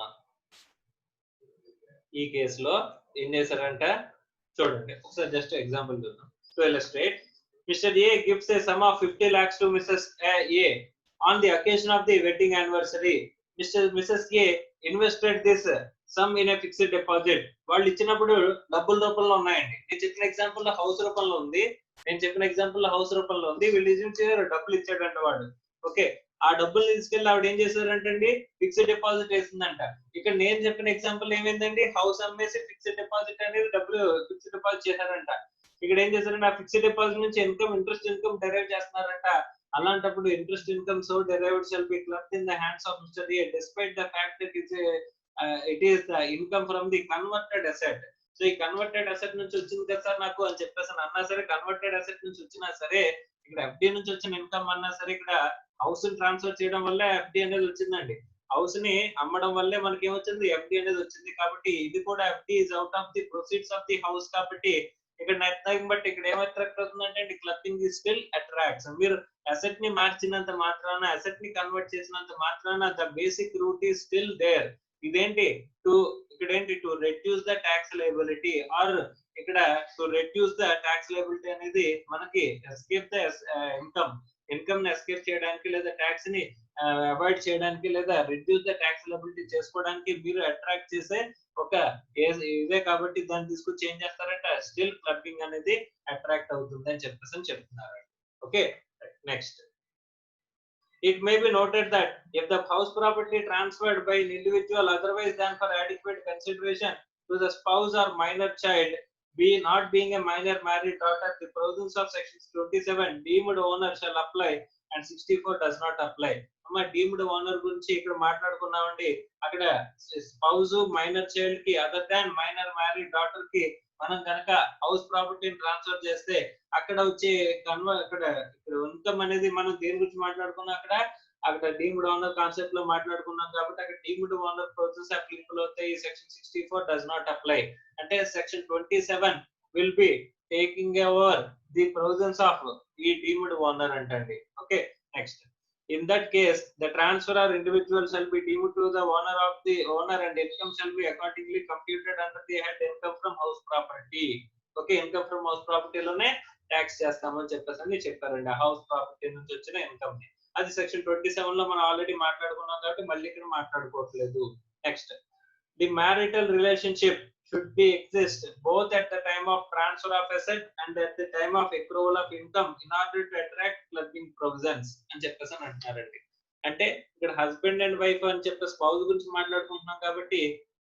ఈ కేసులో ఏం చేశారంట? చూడండి ఒకసారి జస్ట్ ఎగ్జాంపుల్ చూద్దాం. To illustrate, Mr. A gives a sum of 50 lakhs to Mrs. A on the occasion of the wedding anniversary. Mrs. A invested this sum in a fixed deposit. వాళ్ళు ఇచ్చినప్పుడు డబ్బుల రూపంలో ఉన్నాయండి. నేను చెప్పిన ఎగ్జాంపుల్ లో house రూపంలో ఉంది. వీళ్ళు డబ్బులు ఇచ్చాడంట వాడు. ఓకే, ఆ డబ్బులు తీసుకెళ్లి ఆవిడ ఏం చేశారంటండి, ఫిక్స్డ్ డిపాజిట్ వేసిందంట. ఇక్కడ నేను చెప్పిన ఎగ్జాంపుల్ ఏమైందండి, హౌస్ అమ్మేసి ఫిక్స్డ్ డిపాజిట్ అనేది డబ్బులు ఫిక్స్డ్ డిపాజిట్ చేశారంట. ఇక్కడ ఏం చేశారంటే ఆ ఫిక్స్డ్ డిపాజిట్ నుంచి ఇంట్రెస్ట్ ఇన్కమ్ డెరైవ్ చేస్తున్నారంట. అలాంటప్పుడు interest income so derived shall be clubbed in the hands of Mr. A despite the fact that it is the income from the converted asset. So ఈ converted asset నుంచి వచ్చింది కదా sir నాకు అని చెప్పేసి అన్నా సరే, కన్వర్టెడ్ అసెట్ నుంచి వచ్చినా సరే, ఇక్కడ ఎఫ్డి నుంచి వచ్చిన ఇన్కమ్ అన్నా సరే, ఇక్కడ హౌస్ ట్రాన్స్ఫర్ చేయడం వల్ల ఎఫ్డి అనేది వచ్చిందండి. హౌస్ ని అమ్మడం వల్లే మనకి ఏమొచ్చింది, ఎఫ్డి అనేది వచ్చింది. కాబట్టి ఇది కూడా FD is out of the proceeds of the house. కాబట్టి ఇక్కడ నథింగ్ బట్ ఇక్కడ ఏం అట్రాక్ట్ అవుతుందంటే క్లబ్బింగ్ ఇస్ స్టిల్ అట్రాక్ట్స్. మీరు అసెట్ ని మార్చినంత మాత్రాన, అసెట్ ని కన్వర్ట్ చేసినంత మాత్రాన the basic root is still there. ఇదేంటి ఇక్కడ ఏంటి to reduce the tax liability, or ఇక్కడ to reduce the tax liability అనేది మనకి ఎస్కేప్ ద ఇన్కమ్ ని ఎస్కేప్ చేయడానికి, లేదా ట్యాక్స్ ని అవాయిడ్ చేయడానికి, లేదా రిడ్యూస్ ద ట్యాక్స్ లయబిలిటీ చేసుకోవడానికి మీరు అట్రాక్ట్ చేసే ఒక ఇదే. కాబట్టి దాన్ని తీసుకొచ్చి ఏం చేస్తారంటే స్టిల్ క్లబ్బింగ్ అనేది అట్రాక్ట్ అవుతుంది అని చెప్పేసి చెప్తున్నారు. Okay, next. It may be noted that if the house property transferred by an individual otherwise than for adequate consideration to the spouse or minor child, not being a minor married daughter, the provisions of section 27 deemed owner shall apply and 64 does not apply. అమ్మ deemed owner గురించి ఇక్కడ మాట్లాడుకున్నామండి. అక్కడ spouse minor child కి other than minor married daughter కి మనం కనుక house ప్రాపర్టీని ట్రాన్స్ఫర్ చేస్తే అక్కడ వచ్చే ఇక్కడ ఇన్కమ్ అనేది మనం దేని గురించి మాట్లాడుకున్నాం, అక్కడ డీమ్డ్ ఓనర్ కాన్సెప్ట్ లో మాట్లాడుకున్నాం. కాబట్టి అక్కడ డీమ్డ్ ఓనర్ ప్రాసెస్ అప్లికబుల్ అవుతాయి. Section 64 does not apply. అంటే section 27 will be taking over the provisions of ఈ డీమ్డ్ ఓనర్ అంటండి. Okay, next. In that case, the transferor individual shall be deemed to the owner of the owner and income shall be accordingly computed under the head income from house property. Okay, income from house property లోనే tax చేస్తామని చెప్పేసి చెప్పారండి. House property నుంచి వచ్చిన income ని అది section 27 లో మనం ఆల్రెడీ మాట్లాడుకున్నాం కాబట్టి మళ్ళీ ఇక్కడ మాట్లాడుకోవట్లేదు. Next, the marital relationship should be exist both at the time of transfer of asset and at the time of accrual of income in order to attract clubbing provisions అని చెప్పేసి అంటున్నారండి. అంటే ఇక్కడ హస్బెండ్ అండ్ వైఫ్ అని చెప్పే spouse గురించి మాట్లాడుకుంటున్నాం కాబట్టి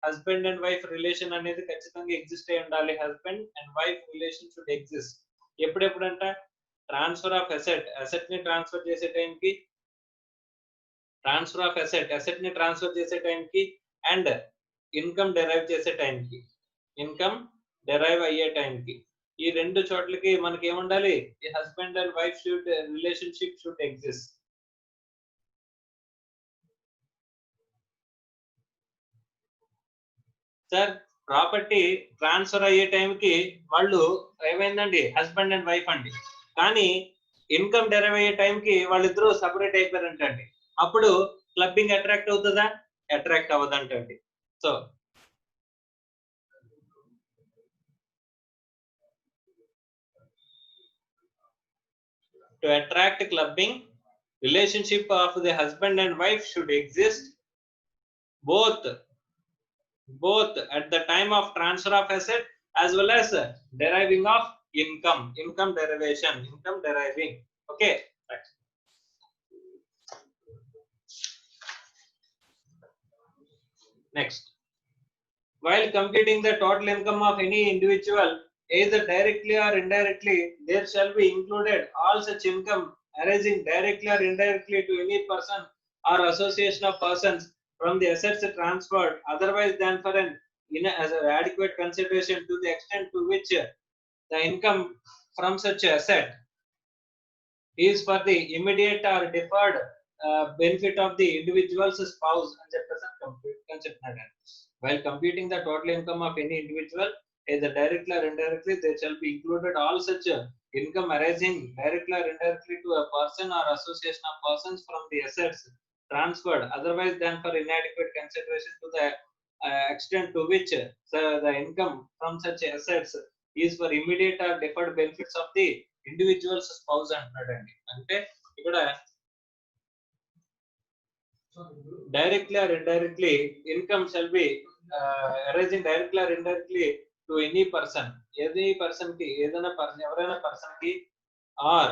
హస్బెండ్ అండ్ వైఫ్ రిలేషన్ అనేది ఖచ్చితంగా ఎగ్జిస్ట్ అయి ఉండాలి. Husband and wife relation should exist. ఎప్పుడెప్పుడంట ట్రాన్స్ఫర్ ఆఫ్ అసెట్ ని ట్రాన్స్ఫర్ చేసే టైంకి, ట్రాన్స్ఫర్ ఆఫ్ అసెట్ ని ట్రాన్స్ఫర్ చేసే టైంకి, అండ్ ఇన్కమ్ డెరైవ్ చేసే టైంకి, ఇన్కమ్ డెరైవ్ అయ్యే టైంకి, ఈ రెండు చోట్లకి మనకి ఏముండాలి, ఈ husband and wife should relationship should exist. Sir property transfer అయ్యే టైంకి వాళ్ళు ఏమైందండి హస్బెండ్ అండ్ వైఫ్ అండి, కానీ ఇన్కమ్ డెరైవ్ అయ్యే టైంకి వాళ్ళిద్దరూ సపరేట్ అయిపోయారంటండి. అప్పుడు క్లబ్బింగ్ అట్రాక్ట్ అవుతుందా? అట్రాక్ట్ అవ్వదంటండి. So to attract clubbing, relationship of the husband and wife should exist both at the time of transfer of asset as well as deriving of income deriving. Okay, right. Next, while computing the total income of any individual either directly or indirectly, there shall be included all such income arising directly or indirectly to any person or association of persons from the assets transferred otherwise than for as an adequate consideration to the extent to which the income from such asset is for the immediate or deferred benefit of the individual's spouse and concept. While computing the total income of any individual either directly or indirectly, there shall be included all such income arising directly or indirectly to a person or association of persons from the assets transferred otherwise than for inadequate consideration to the extent to which the income from such assets is for immediate or deferred benefits of the individual's spouse అంటున్నాడండి. అంటే ఇక్కడ directly or indirectly income shall be arising directly or indirectly to any person ki edaina person evaraina person ki or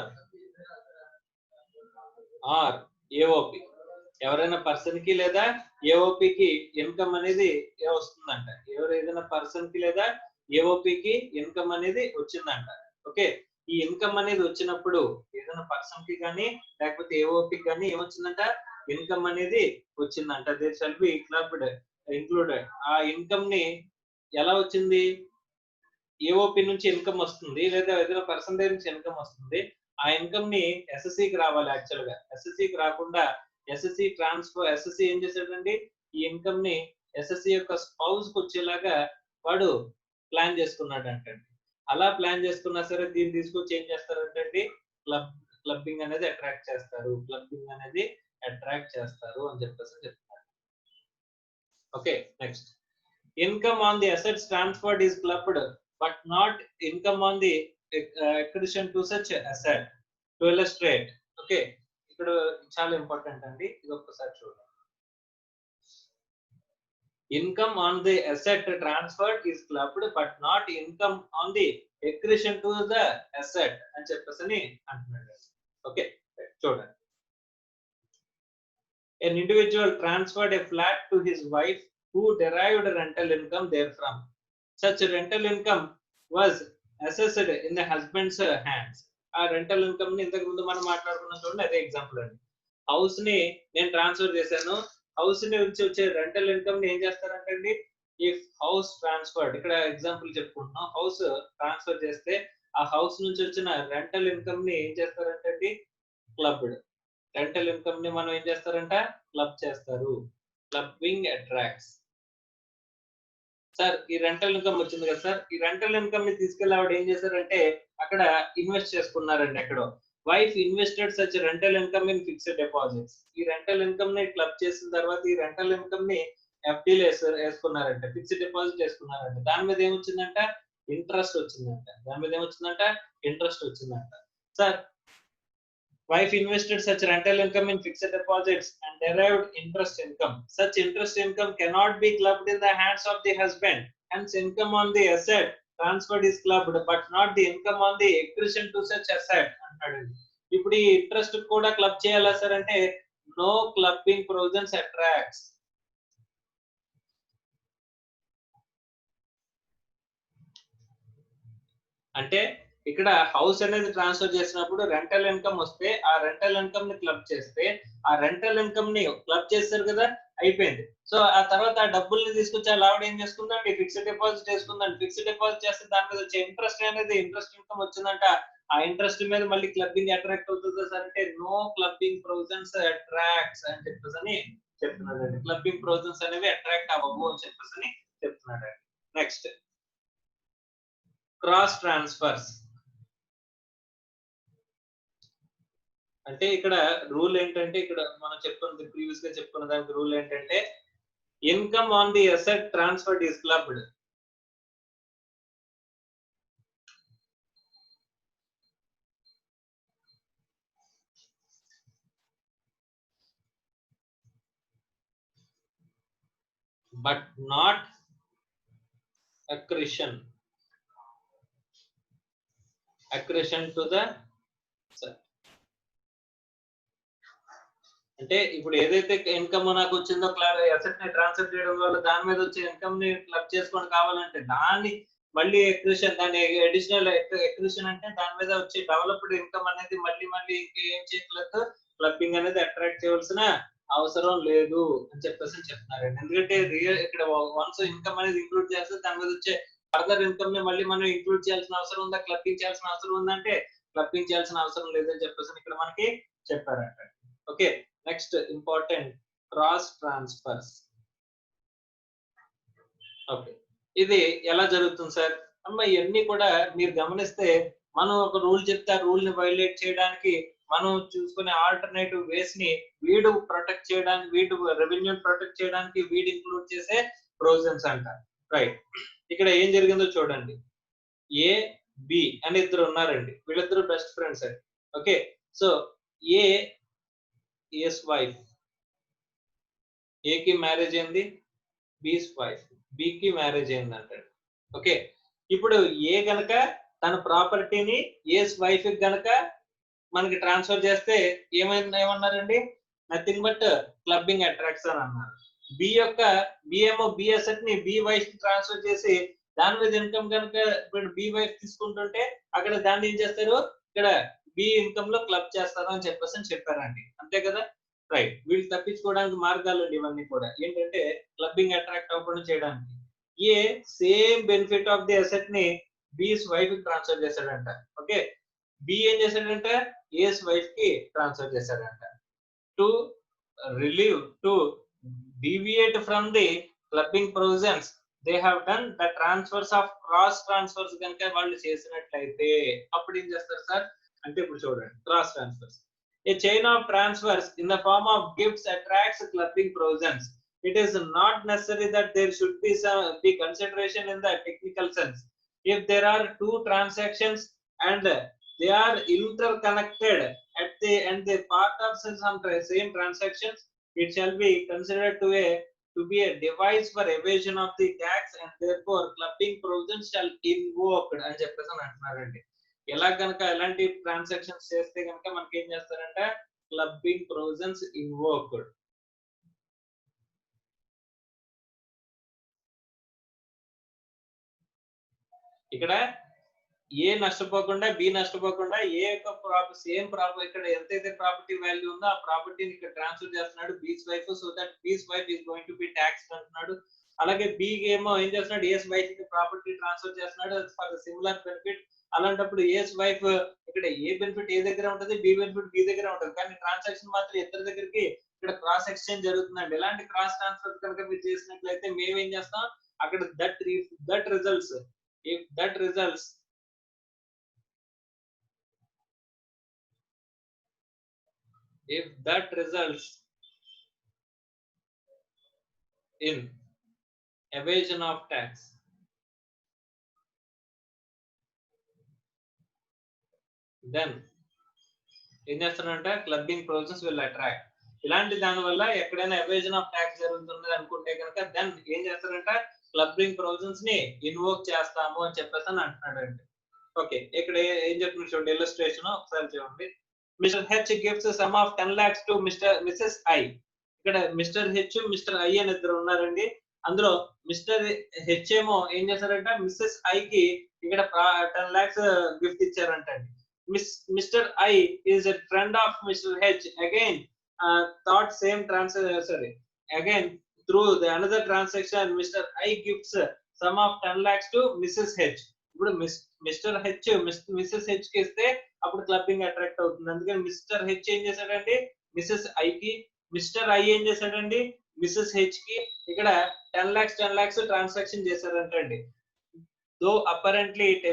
AOP ఎవరైనా person కి లేదా AOP కి income అనేది వస్తుందంట. ఏదైనా పర్సన్ కి లేదా AOP కి ఇన్కమ్ అనేది వచ్చిందంట. ఓకే, ఈ ఇన్కమ్ అనేది వచ్చినప్పుడు ఏదైనా పర్సన్ కి కానీ లేకపోతే AOP కి కానీ ఏమొచ్చిందంట, ఇన్కమ్ అనేది వచ్చిందంట. There shall be clubbed included. ఆ ఇన్కమ్ ని ఎలా వచ్చింది, AOP నుంచి ఇన్కమ్ వస్తుంది లేదా ఏదైనా పర్సన్ దగ్గర నుంచి ఇన్కమ్ వస్తుంది. ఆ ఇన్కమ్ ని SSC కి రావాలి. యాక్చువల్ గా SSC కి రాకుండా SSC ట్రాన్స్ఫర్, SSC ఏం చేశాడండి, ఈ ఇన్కమ్ ని SSC యొక్క స్పౌస్ కు వచ్చేలాగా వాడు ప్లాన్ చేసుకున్నాడు అంటండి. అలా ప్లాన్ చేసుకున్నా సరే దీన్ని తీసుకొచ్చి ఏం చేస్తారంటే క్లబ్బింగ్ అనేది అట్రాక్ట్ చేస్తారు, క్లబ్బింగ్ అనేది అట్రాక్ట్ చేస్తారు అని చెప్పేసి చెప్తున్నారు. Okay, next income on the assets transferred is clubbed but not income on the accretion to such asset to illustrate. Okay, ఇక్కడ చాలా ఇంపార్టెంట్ అండి, ఇది ఒక్కసారి చూడండి. Income on the asset transferred is clubbed but not income on the accretion to the asset అని చెప్పేసి అంటున్నాడు. Okay, చూడండి. An individual transferred a flat to his wife who derived rental income therefrom. Such rental income was assessed in the husband's hands. ఆ rental income ని ఇంతకు ముందు మనం మాట్లాడుకున్నాం చూడండి, అదే ఎగ్జాంపుల్ అండి. హౌస్ ని నేను ట్రాన్స్ఫర్ చేశాను, హౌస్ ని నుంచి వచ్చే రెంటల్ ఇన్కమ్ ని ఏం చేస్తారంటండి, ఇఫ్ హౌస్ ట్రాన్స్ఫర్డ్, ఇక్కడ ఎగ్జాంపుల్ చెప్పుకుంటున్నాం, హౌస్ ట్రాన్స్ఫర్ చేస్తే ఆ హౌస్ నుంచి వచ్చిన రెంటల్ ఇన్కమ్ ని ఏం చేస్తారంటండి, క్లబ్డ్. రెంటల్ ఇన్కమ్ ని మనం ఏం చేస్తారంట, క్లబ్ చేస్తారు. Clubbing attracts. సార్ ఈ రెంటల్ ఇన్కమ్ వచ్చింది కదా సార్, ఈ రెంటల్ ఇన్కమ్ ని తీసుకెళ్లి ఆవిడ ఏం చేశారంటే అక్కడ ఇన్వెస్ట్ చేసుకున్నారండి. ఎక్కడో wife invested such rental income in fixed deposits. ఈ రెంటల్ ఇన్కమ్ ని క్లబ్ చేసిన తర్వాత ఈ రెంటల్ ఇన్కమ్ ని FDలో వేసుకున్నారంట, ఫిక్స్డ్ డిపాజిట్ వేసుకున్నారంట. దాని మీద ఏమొచ్చిందంట, ఇంట్రెస్ట్ వచ్చిందంట. దాని మీద ఏమొచ్చిందంట, ఇంట్రెస్ట్ వచ్చిందంట. Sir wife invested such rental income in fixed deposits and derived interest income. Such interest income cannot be clubbed in the hands of the husband. Hence, income on the asset transferred is clubbed, but not the income on the accretion to such asset. ఇప్పుడు ఈ interest కూడా club చేయాలా sir అంటే no clubbing provisions attracts. అంటే ఇక్కడ house అనేది transfer చేసినప్పుడు rental income వస్తే ఆ రెంటల్ ఇన్కమ్ ని క్లబ్ చేస్తే, ఆ రెంటల్ ఇన్కమ్ ని క్లబ్ చేస్తారు కదా, అయిపోయింది. సో ఆ తర్వాత ఆ డబ్బుల్ని తీసుకొచ్చి ఆ ఆవిడ ఏం చేసుకుందండి, ఫిక్స్డ్ డిపాజిట్ చేసుకుందండి. ఫిక్స్డ్ డిపాజిట్ చేస్తే దాని మీద వచ్చే ఇంట్రెస్ట్ అనేది ఇంట్రెస్ట్ ఇన్కమ్ వచ్చిందంట. ఆ ఇంట్రెస్ట్ మీద మళ్ళీ క్లబ్బింగ్ అట్రాక్ట్ అవుతుంది సార్ అంటే నో క్లబ్బింగ్ ప్రొవిజన్స్ అట్రాక్ట్స్ అని చెప్పేసి చెప్తున్నాడండి. క్లబ్బింగ్ ప్రొవిజన్స్ అనేవి అట్రాక్ట్ అవ్వవు అని చెప్పేసి చెప్తున్నాడండి. Next cross transfers. అంటే ఇక్కడ రూల్ ఏంటంటే, ఇక్కడ మనం చెప్పుకున్నది ప్రీవియస్ గా చెప్పుకున్న దానికి రూల్ ఏంటంటే income on the asset transferred is clubbed but not accretion to the asset. అంటే ఇప్పుడు ఏదైతే ఇన్కమ్ నాకు వచ్చిందో అసెట్ ని ట్రాన్స్ఫర్ చేయడం వల్ల దాని మీద వచ్చే ఇన్కమ్ ని క్లబ్ చేసుకొని కావాలంటే దాన్ని మళ్ళీ ఎక్రిషన్, దాని అడిషనల్ ఎక్రిషన్ అంటే దాని మీద వచ్చే డెవలప్డ్ ఇన్కమ్ అనేది మళ్ళీ ఇంకేం చేయట్లేదు, క్లబ్బింగ్ అనేది అట్రాక్ట్ చేయవలసిన అవసరం లేదు అని చెప్పేసి చెప్తున్నారండి. ఎందుకంటే ఇక్కడ వన్స్ ఇన్కమ్ అనేది ఇంక్లూడ్ చేస్తే దాని మీద వచ్చే ఫర్దర్ ఇన్కమ్ ని మళ్ళీ మనం ఇంక్లూడ్ చేయాల్సిన అవసరం ఉందా, క్లబ్బింగ్ చేయాల్సిన అవసరం ఉందంటే క్లబ్బింగ్ చేయాల్సిన అవసరం లేదని చెప్పేసి ఇక్కడ మనకి చెప్పారంట. Okay, next important cross transfers. Okay, ఇది ఎలా జరుగుతుంది సార్ అమ్మ, ఇవన్నీ కూడా మీరు గమనిస్తే మనం ఒక రూల్ చెప్తే ఆ రూల్ ని వైలేట్ చేయడానికి మనం చూసుకునే ఆల్టర్నేటివ్ వేస్ ని వీడు ప్రొటెక్ట్ చేయడానికి, వీడు రెవెన్యూ ప్రొటెక్ట్ చేయడానికి వీడు ఇంక్లూడ్ చేసే ప్రొవిజన్స్ అంట. రైట్, ఇక్కడ ఏం జరిగిందో చూడండి. ఏ బి అని ఇద్దరు ఉన్నారండి, వీళ్ళిద్దరు బెస్ట్ ఫ్రెండ్స్ అండి. Okay, so A S wife, ఏకి మ్యారేజ్ అయింది, బీస్ వైఫ్, బికి మ్యారేజ్ అయింది అంటాడు. ఓకే, ఇప్పుడు ఏ గనక తన ప్రాపర్టీని ఏస్ వైఫ్ గనక మనకి ట్రాన్స్ఫర్ చేస్తే ఏమన్నారండి, నథింగ్ బట్ క్లబ్బింగ్ అట్రాక్ట్స్ అని అన్నారు. బి ఏమో బి అసెట్ ని బి వైఫ్ కి ట్రాన్స్ఫర్ చేసి దాని మీద ఇన్కమ్ కనుక ఇప్పుడు బి వైఫ్ తీసుకుంటుంటే అక్కడ దాన్ని ఏం చేస్తారు, ఇక్కడ బి ఇన్కమ్ లో క్లబ్ చేస్తారు అని చెప్పారండి, అంతే కదా. రైట్, వీళ్ళు తప్పించుకోవడానికి మార్గాలు అండి ఇవన్నీ కూడా, ఏంటంటే క్లబ్బింగ్ అట్రాక్ట్ అవ్వకుండా చేయడానికి. A same benefit of the asset ని బిస్ వైఫ్ కి ట్రాన్స్ఫర్ చేశాడంట. ఓకే, బి ఏం చేశాడంట, ఏస్ వైఫ్ కి ట్రాన్స్ఫర్ చేశాడంట. To relieve, to deviate from the clubbing provisions, they have done the transfers of cross transfers కనుక వాళ్ళు చేసినట్లయితే అప్పుడు ఏం చేస్తారు సార్ అంటే, ఇప్పుడు చూడండి cross transfers. A chain of transfers in the form of gifts attracts clubbing provisions. It is not necessary that there should be be consideration in the technical sense. If there are two transactions and they are interconnected at the and they part of some same transactions, it shall be considered to be a device for evasion of the tax, and therefore clubbing provisions shall invoked అని చెప్పేసి అంటున్నారండి. ఎలా కనుక ఎలాంటి transactions చేస్తే కనుక మనకి ఏం చేస్తారంటే క్లబ్బింగ్ ప్రొవిజన్స్ ఇన్వోక్డ్. ఇక్కడ ఏ నష్టపోకుండా బి నష్టపోకుండా ఏ యొక్క సేమ్ ప్రాపర్టీ ఇక్కడ ఎంతైతే ప్రాపర్టీ వాల్యూ ఉందో ఆ ప్రాపర్టీని ఇక్కడ ట్రాన్స్ఫర్ చేస్తున్నాడు బీస్ వైఫ్, సో దట్ బీస్ wife is going to B taxed అంటున్నాడు. అలాగే బి ఏమో ఏం చేస్తున్నాడు, ఏస్ వైఫ్ కి ప్రాపర్టీ ట్రాన్స్ఫర్ చేస్తున్నాడు ఫర్ సిమిలర్ బెనిఫిట్. అలాంటప్పుడు ఏస్ వైఫ్ ఇక్కడ ఏ బెనిఫిట్ ఏ దగ్గర ఉంటుంది, బి బెనిఫిట్ బి దగ్గర ఉంటుంది, కానీ ట్రాన్సాక్షన్ మాత్రం ఇద్దరి దగ్గరికి ఇక్కడ క్రాస్ ఎక్స్చేంజ్ జరుగుతుందండి. ఇలాంటి క్రాస్ ట్రాన్స్ఫర్ కనుక మీరు చేసినట్లయితే మేము ఏం చేస్తాం, అక్కడ that results if that results if that results in evasion of tax, then ఏం చేస్తారంటే క్లబ్బింగ్ ప్రొవిజన్స్ విల్ అట్రాక్ట్. ఇలాంటి దాని వల్ల ఎక్కడైనా ఎవేజన్ ఆఫ్ ట్యాక్స్ జరుగుతుంది అనుకుంటే కనుక దెన్ ఏం చేస్తారంటే క్లబ్బింగ్ ప్రొవిజన్స్ ని ఇన్వోక్ చేస్తాము అని చెప్పేసి అని అంటున్నాడండి. ఓకే, ఇక్కడ ఏం చెప్తున్నారు చూడండి, ఇల్లస్ట్రేషన్ ఒకసారి చూడండి. Mister H gives some of 10 lakhs to missus I. ఇక్కడ మిస్టర్ హెచ్ మిస్టర్ ఐ అని ఇద్దరు ఉన్నారండి. అందులో మిస్టర్ హెచ్ ఏమో ఏం చేశారంటే మిస్సెస్ ఐ కి ఇక్కడ 10 lakhs గిఫ్ట్ ఇచ్చారంటండి. Mr. I is a friend of Mr. H. Again, thought same again through the another transaction, Mr. I gives sum of 10 lakhs to Mrs. H. ఇప్పుడు mister H missus H కి ఇస్తే అప్పుడు clubbing attract అవుతుంది. అందుకని mister H ఏం చేశాడండి Mrs I కి, Mr I ఏం చేశాడండి మిస్సెస్ హెచ్ కి ఇక్కడ 10 lakhs ట్రాన్సాక్షన్ చేశారంటండి. Though apparently it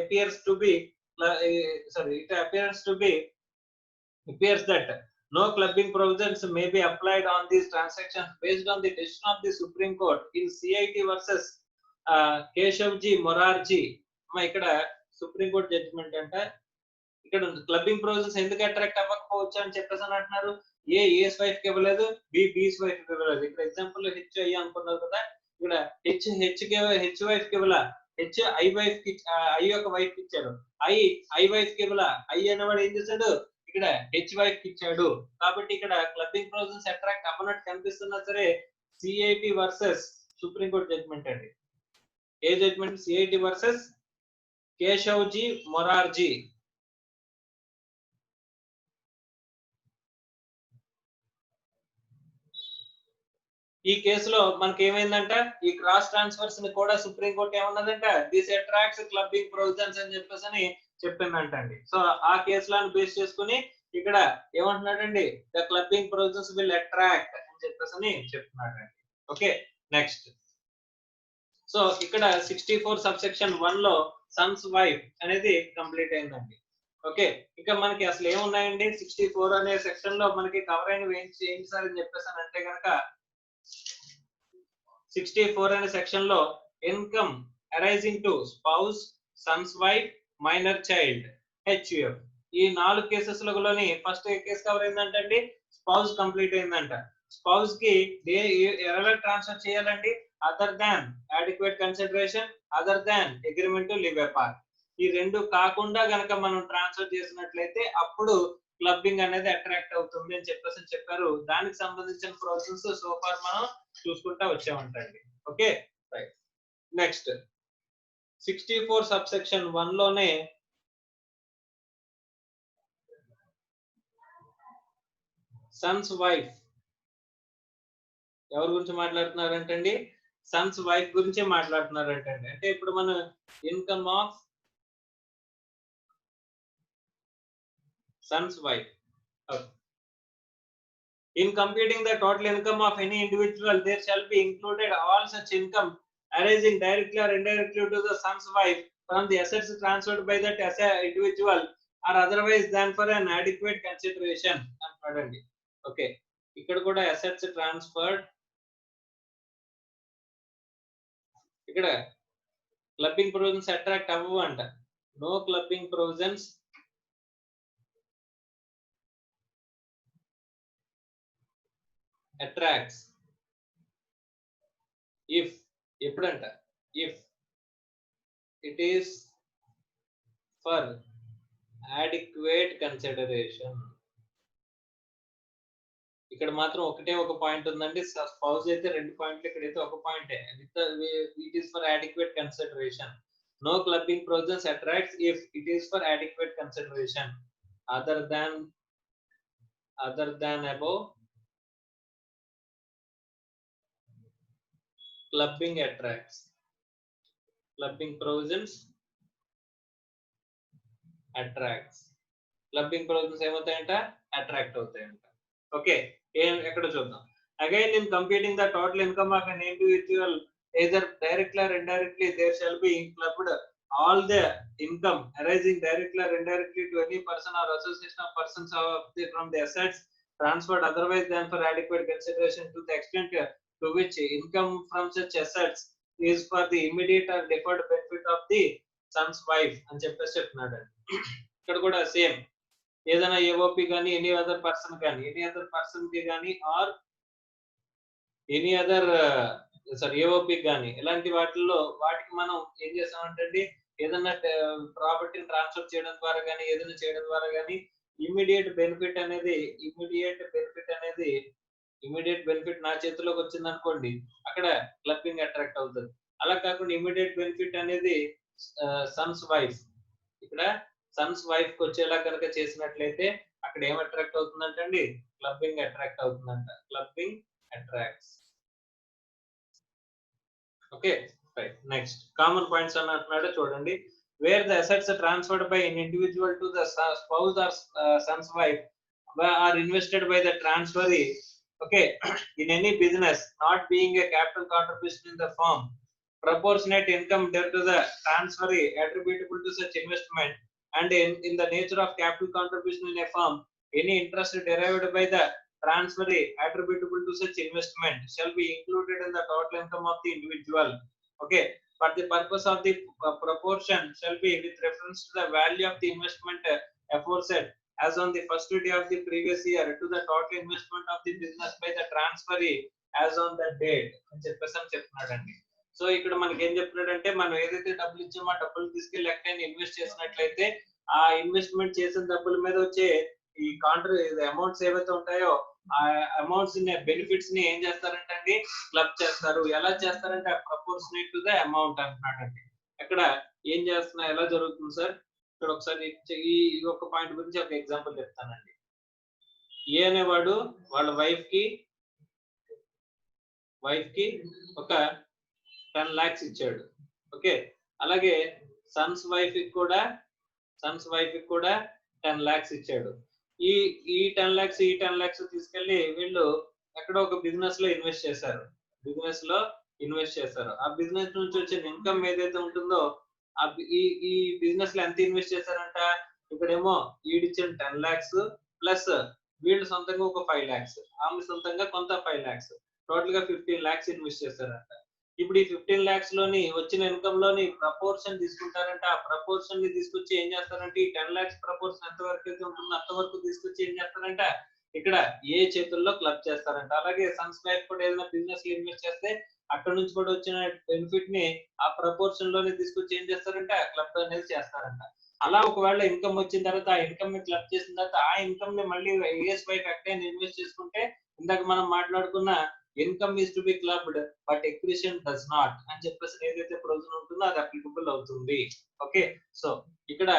appears that no clubbing provisions may be applied on these transactions based on the decision of the Supreme Court in CIT versus Keshavji Morarji. ఇక్కడ supreme court judgement అంటే ఇక్కడ clubbing provisions ఎందుకు attract అవ్వకపోవచ్చు అని చెప్పేసి అని అంటున్నారు. ఏస్ wife కి ఇవ్వలేదు, బీస్ వైఫ్ కి ఇవ్వలేదు. ఇక్కడ ఎగ్జాంపుల్ హెచ్ ఐ అనుకున్నారు కదా, ఇక్కడ హెచ్ వైఫ్ కి ఇవ్వలే, హెచ్ ఐ వైఫ్ కి ఐ యొక్క వైఫ్ కి ఇచ్చాడు, ఐ వైఫ్ కి ఇవ్వలే, ఐ అనేవాడు ఏం చేశాడు ఇక్కడ హెచ్ వైఫ్ కి ఇచ్చాడు. కాబట్టి ఇక్కడ క్లబ్బింగ్ ప్రొవిజన్స్ అట్రాక్ట్ అవ్వనట్టు కనిపిస్తున్నా సరే CIT versus supreme court judgement అండి. ఏ judgement? CIT versus Keshavji Morarji. ఈ కేసులో మనకి ఏమైందంట, ఈ క్రాస్ ట్రాన్స్ఫర్స్ ని కూడా సుప్రీం కోర్ట్ ఏమన్నదంట దిస్ అట్రాక్ట్స్ క్లబ్బింగ్ ప్రొవిజన్స్ అని చెప్పేసి అని చెప్పిందంట అండి. సో ఆ కేసులను బేస్ చేసుకుని ఇక్కడ ఏమంటున్నాడండి the clubbing provisions will attract అని చెప్పేసి అని చెప్తున్నాడండి. Okay, next. సో ఇక్కడ 64 సబ్సెక్షన్ 1 లో సన్స్ వైఫ్ అనేది కంప్లీట్ అయిందండి. ఓకే, ఇంకా మనకి అసలు ఏమున్నాయండి 64 అనే సెక్షన్ లో మనకి కవర్ అయినవి ఏంటి సార్ అని చెప్పేసి అంటే కనుక 64 అనే సెక్షన్ లో income arising to spouse, sons wife, minor child, HUF. ఈ 4 కేసెస్లలోని ఫస్ట్ కేసు కవర్ అయిందంటే అండి స్పౌస్ కంప్లీట్ అయిందంట. స్పౌస్ కి ఎలా ట్రాన్స్ఫర్ చేయాలండి? Other than adequate consideration, other than agreement to live apart. ఈ రెండు కాకుండా గనక మనం ట్రాన్స్ఫర్ చేసినట్లయితే అప్పుడు క్లబ్బింగ్ అనేది అట్రాక్ట్ అవుతుంది అని చెప్పారు. దానికి సంబంధించిన ప్రాసెస్ సో ఫార్ మనం చూసుకుంటా వచ్చామంటండి. Okay right. నెక్స్ట్ 64 సబ్సెక్షన్ 1 లోనే సన్స్ వైఫ్ ఎవరి గురించి మాట్లాడుతున్నారంటండి? సన్స్ వైఫ్ గురించే మాట్లాడుతున్నారంటండి. అంటే ఇప్పుడు మనం income of Sons wife. In computing the total income of any individual, there shall be included all such income arising directly or indirectly to the son's wife from the assets transferred by that individual or otherwise than for an adequate consideration. అంటాడండి. Okay, ఇక్కడ కూడా assets transferred, ఇక్కడ clubbing provisions attract అవ్వవు అంట. No clubbing provisions attracts if ఎప్పుడంట if it is for adequate consideration. ఇక్కడ మాత్రం ఒకటే ఒక పాయింట్ ఉందండి. స్పౌస్ అయితే 2 పాయింట్లు, ఇక్కడైతే ఒక పాయింటే. it is for adequate consideration. No clubbing provisions attracts if it is for adequate consideration other than above. Clubbing attracts. Clubbing provisions attracts. Clubbing provisions ఏమవుతాయంట? అట్రాక్ట్ అవుతాయంట. ఓకే, ఎక్కడ చూద్దాం. Again, in computing the total income of an individual, either directly or indirectly, there shall be clubbed all the income arising directly or indirectly to any person or association of persons from the assets transferred otherwise than for adequate consideration to the extent to which income from such assets is for the immediate or deferred benefit of the son's wife అని చెప్పేసి చెప్తున్నాడు. ఇక్కడ కూడా same, ఏదైనా AOP కానీ any other person కి కానీ are any other AOP కానీ ఇలాంటి వాటికి మనం ఏం చేస్తామంటే ఏదైనా ప్రాపర్టీని ట్రాన్స్ఫర్ చేయడం ద్వారా కానీ ఏదైనా చేయడం ద్వారా కానీ ఇమ్మీడియట్ బెనిఫిట్ నా చేతిలోకి వచ్చింది అనుకోండి, అక్కడ క్లబ్బింగ్ అట్రాక్ట్ అవుతుంది. అలా కాకుండా ఇమ్మీడియట్ బెనిఫిట్ అనేది సన్స్ వైఫ్, ఇక్కడ సన్స్ వైఫ్ కి వచ్చేలా కనుక చేసినట్లయితే అక్కడ ఏం అట్రాక్ట్ అవుతుందంటే అండి క్లబ్బింగ్ అట్రాక్ట్ అవుతుందంట. Clubbing attracts. Okay right. Next common points అని అంటున్నాడు చూడండి. Wear the assets transferred by an individual to the spouse or son's wife are invested by the transferee, okay, in any business not being a capital contribution in the firm, proportionate income due to the transferee attributable to such investment, and in the nature of capital contribution in a firm, any interest derived by the transferee attributable to such investment shall be included in the total income of the individual. Okay, but the purpose of the proportion shall be with reference to the value of the investment aforesaid as on the first day of the previous year to the total investment of the business by the transferee as on that date అని చెప్తున్నాడండి. So ఇక్కడ మనకి ఏం చెప్తున్నాడంటే మనం ఏదైతే డబ్బులు ఇచ్చామో ఆ డబ్బులు తీసుకెళ్ళి ఎక్కడైనా ఇన్వెస్ట్ చేసినట్లయితే ఆ ఇన్వెస్ట్మెంట్ చేసిన డబ్బుల మీద వచ్చే ఈ అమౌంట్స్ ఏవైతే ఉంటాయో ఆ అమౌంట్స్ బెనిఫిట్స్ ని ఏం చేస్తారంటే అండి క్లబ్ చేస్తారు. ఎలా చేస్తారంటే ప్రపోర్షనేట్ టు ద అమౌంట్ అంటున్నాడండి. ఇక్కడ ఏం చేస్తున్నా ఎలా జరుగుతుంది సార్? ఇక్కడ ఒకసారి ఈ ఒక పాయింట్ గురించి ఒక ఎగ్జాంపుల్ చెప్తానండి. ఏ అనేవాడు వాళ్ళ వైఫ్ కి ఒక 10 lakhs ఇచ్చాడు. ఓకే, అలాగే సన్స్ వైఫ్ కి కూడా 10 lakhs ఇచ్చాడు. ఈ 10 lakhs తీసుకెళ్లి వీళ్ళు ఎక్కడో ఒక బిజినెస్ లో ఇన్వెస్ట్ చేశారు. ఆ బిజినెస్ నుంచి వచ్చిన ఇన్కమ్ ఏదైతే ఉంటుందో ఈ బిజినెస్ లో ఎంత ఇన్వెస్ట్ చేశారంట? ఇక్కడేమో ఈడిచ్చిన 10 lakhs ప్లస్ వీళ్ళు సొంతంగా ఒక 5 lakhs, ఆమె సొంతంగా కొంత 5 lakhs, టోటల్ గా 15 lakhs ఇన్వెస్ట్ చేశారంట. ఇప్పుడు ఈ 15 lakhs లోని వచ్చిన ఇన్కమ్ లోని ప్రపోర్షన్ తీసుకుంటారంట. ఆ ప్రపోర్షన్ ని తీసుకొచ్చి ఏం చేస్తారంటే ఈ 10 lakhs ప్రపోర్షన్ ఎంత వరకు అయితే ఉంటుందో అంతవరకు తీసుకొచ్చి ఏం చేస్తారంట ఇక్కడ ఏ చేతుల్లో క్లబ్ చేస్తారంట. అలాగే సన్స్ వైఫ్ కూడా ఏదైనా బిజినెస్ ఇన్వెస్ట్ చేస్తే అక్కడ నుంచి కూడా వచ్చిన బెనిఫిట్ ని ఆ ప్రపోర్షన్ లోనే తీసుకొచ్చి ఏం చేస్తారంటే ఆ క్లబ్ అనేది చేస్తారంట. అలా ఒకవేళ ఇన్కమ్ వచ్చిన తర్వాత ఆ ఇన్కమ్ ని క్లబ్ చేసిన తర్వాత ఆ ఇన్కమ్ ని మళ్ళీ ఏఎస్ వైఫ్ ఎక్కడైనా ఇన్వెస్ట్ చేసుకుంటే ఇందాక మనం మాట్లాడుకున్న income is to be clubbed but acquisition does not అని చెప్పేసి ఏదైతే ప్రొవిజన్ ఉంటుందో అది అప్లికబుల్ అవుతుంది. ఓకే, సో ఇక్కడ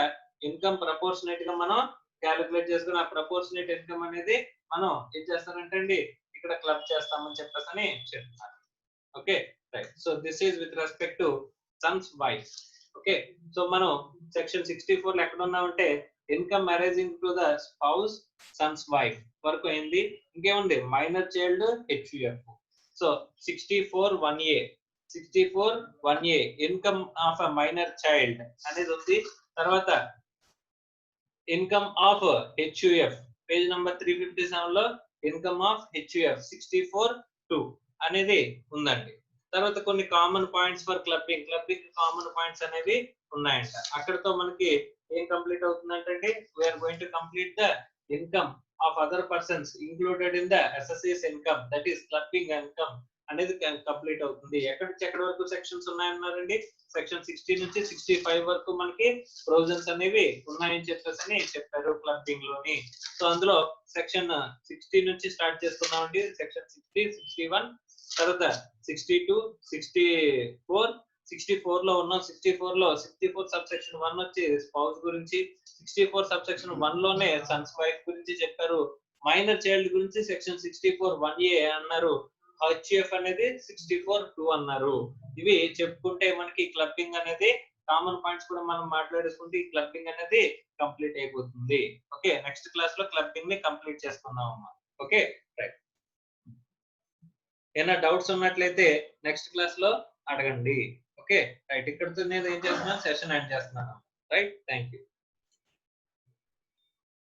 ఇన్కమ్ ప్రపోర్షనేట్ గా మనం క్యాలిక్యులేట్ చేసుకుని ఆ ప్రపోర్షనేట్ ఇన్కమ్ అనేది మనం ఏం చేస్తారంటే అండి ఇక్కడ క్లబ్ చేస్తామని చెప్పేసి అని చెప్తారు. Okay right, so this is with respect to sons wife. Okay, so మనం సెక్షన్ 64 లో ఎక్కడ ఉన్నామంటే income arising to the spouse sons wife వరకు అయింది. ఇంకేముంది minor child HUF. So 64(1)A income of a minor child అనేది ఉంది. తర్వాత income of HUF page number 357 లో ఇన్కమ్ ఆఫ్ హెచ్యుఎఫ్ 64(2) అనేది ఉందండి. తర్వాత కొన్ని common points for clubbing common points అనేవి ఉన్నాయంట. అక్కడతో మనకి ఏం కంప్లీట్ అవుతుందంటే we're going to complete the income of other persons included in the assessee's income, that is clubbing income అనేది కంప్లీట్ అవుతుంది. ఎక్కడి నుంచి ఎక్కడి వరకు సెక్షన్స్ ఉన్నాయన్నారండి? సెక్షన్ 60 నుంచి 65 వరకు మనకి ప్రొవిజన్స్ అనేవి ఉన్నాయని చెప్పేసి చెప్పారు క్లబ్బింగ్ లోని. సో అందులో సెక్షన్ 60 నుంచి స్టార్ట్ చేసుకున్నామండి. సెక్షన్ 60, 61, తర్వాత 62, 64, 64 లో ఉన్నాం. 64 సబ్ సెక్షన్ 1 వచ్చి స్పౌస్ గురించి, 64 సబ్ సెక్షన్ 1 లోనే సన్స్ వైఫ్ గురించి చెప్పారు. మైనర్ చైల్డ్ గురించి సెక్షన్ 64(1)A అన్నారు. హెచ్యుఎఫ్ అనేది 64(2) అన్నారు. ఇవి చెప్పుకుంటే మనకి క్లబ్బింగ్ అనేది కామన్ పాయింట్స్ కూడా మనం మాట్లాడేసుకుంటే ఈ క్లబ్బింగ్ అనేది కంప్లీట్ అయిపోతుంది. ఓకే, నెక్స్ట్ క్లాస్ లో క్లబ్బింగ్ ని కంప్లీట్ చేసుకుందాం అమ్మా. ఓకే రైట్, ఏమైనా డౌట్స్ ఉన్నట్లయితే నెక్స్ట్ క్లాస్ లో అడగండి. ఓకే రైట్, ఇక్కడితో నేను ఏం చేస్తున్నాను సెషన్ ఎండ్ చేస్తున్నాను. Right, thank you.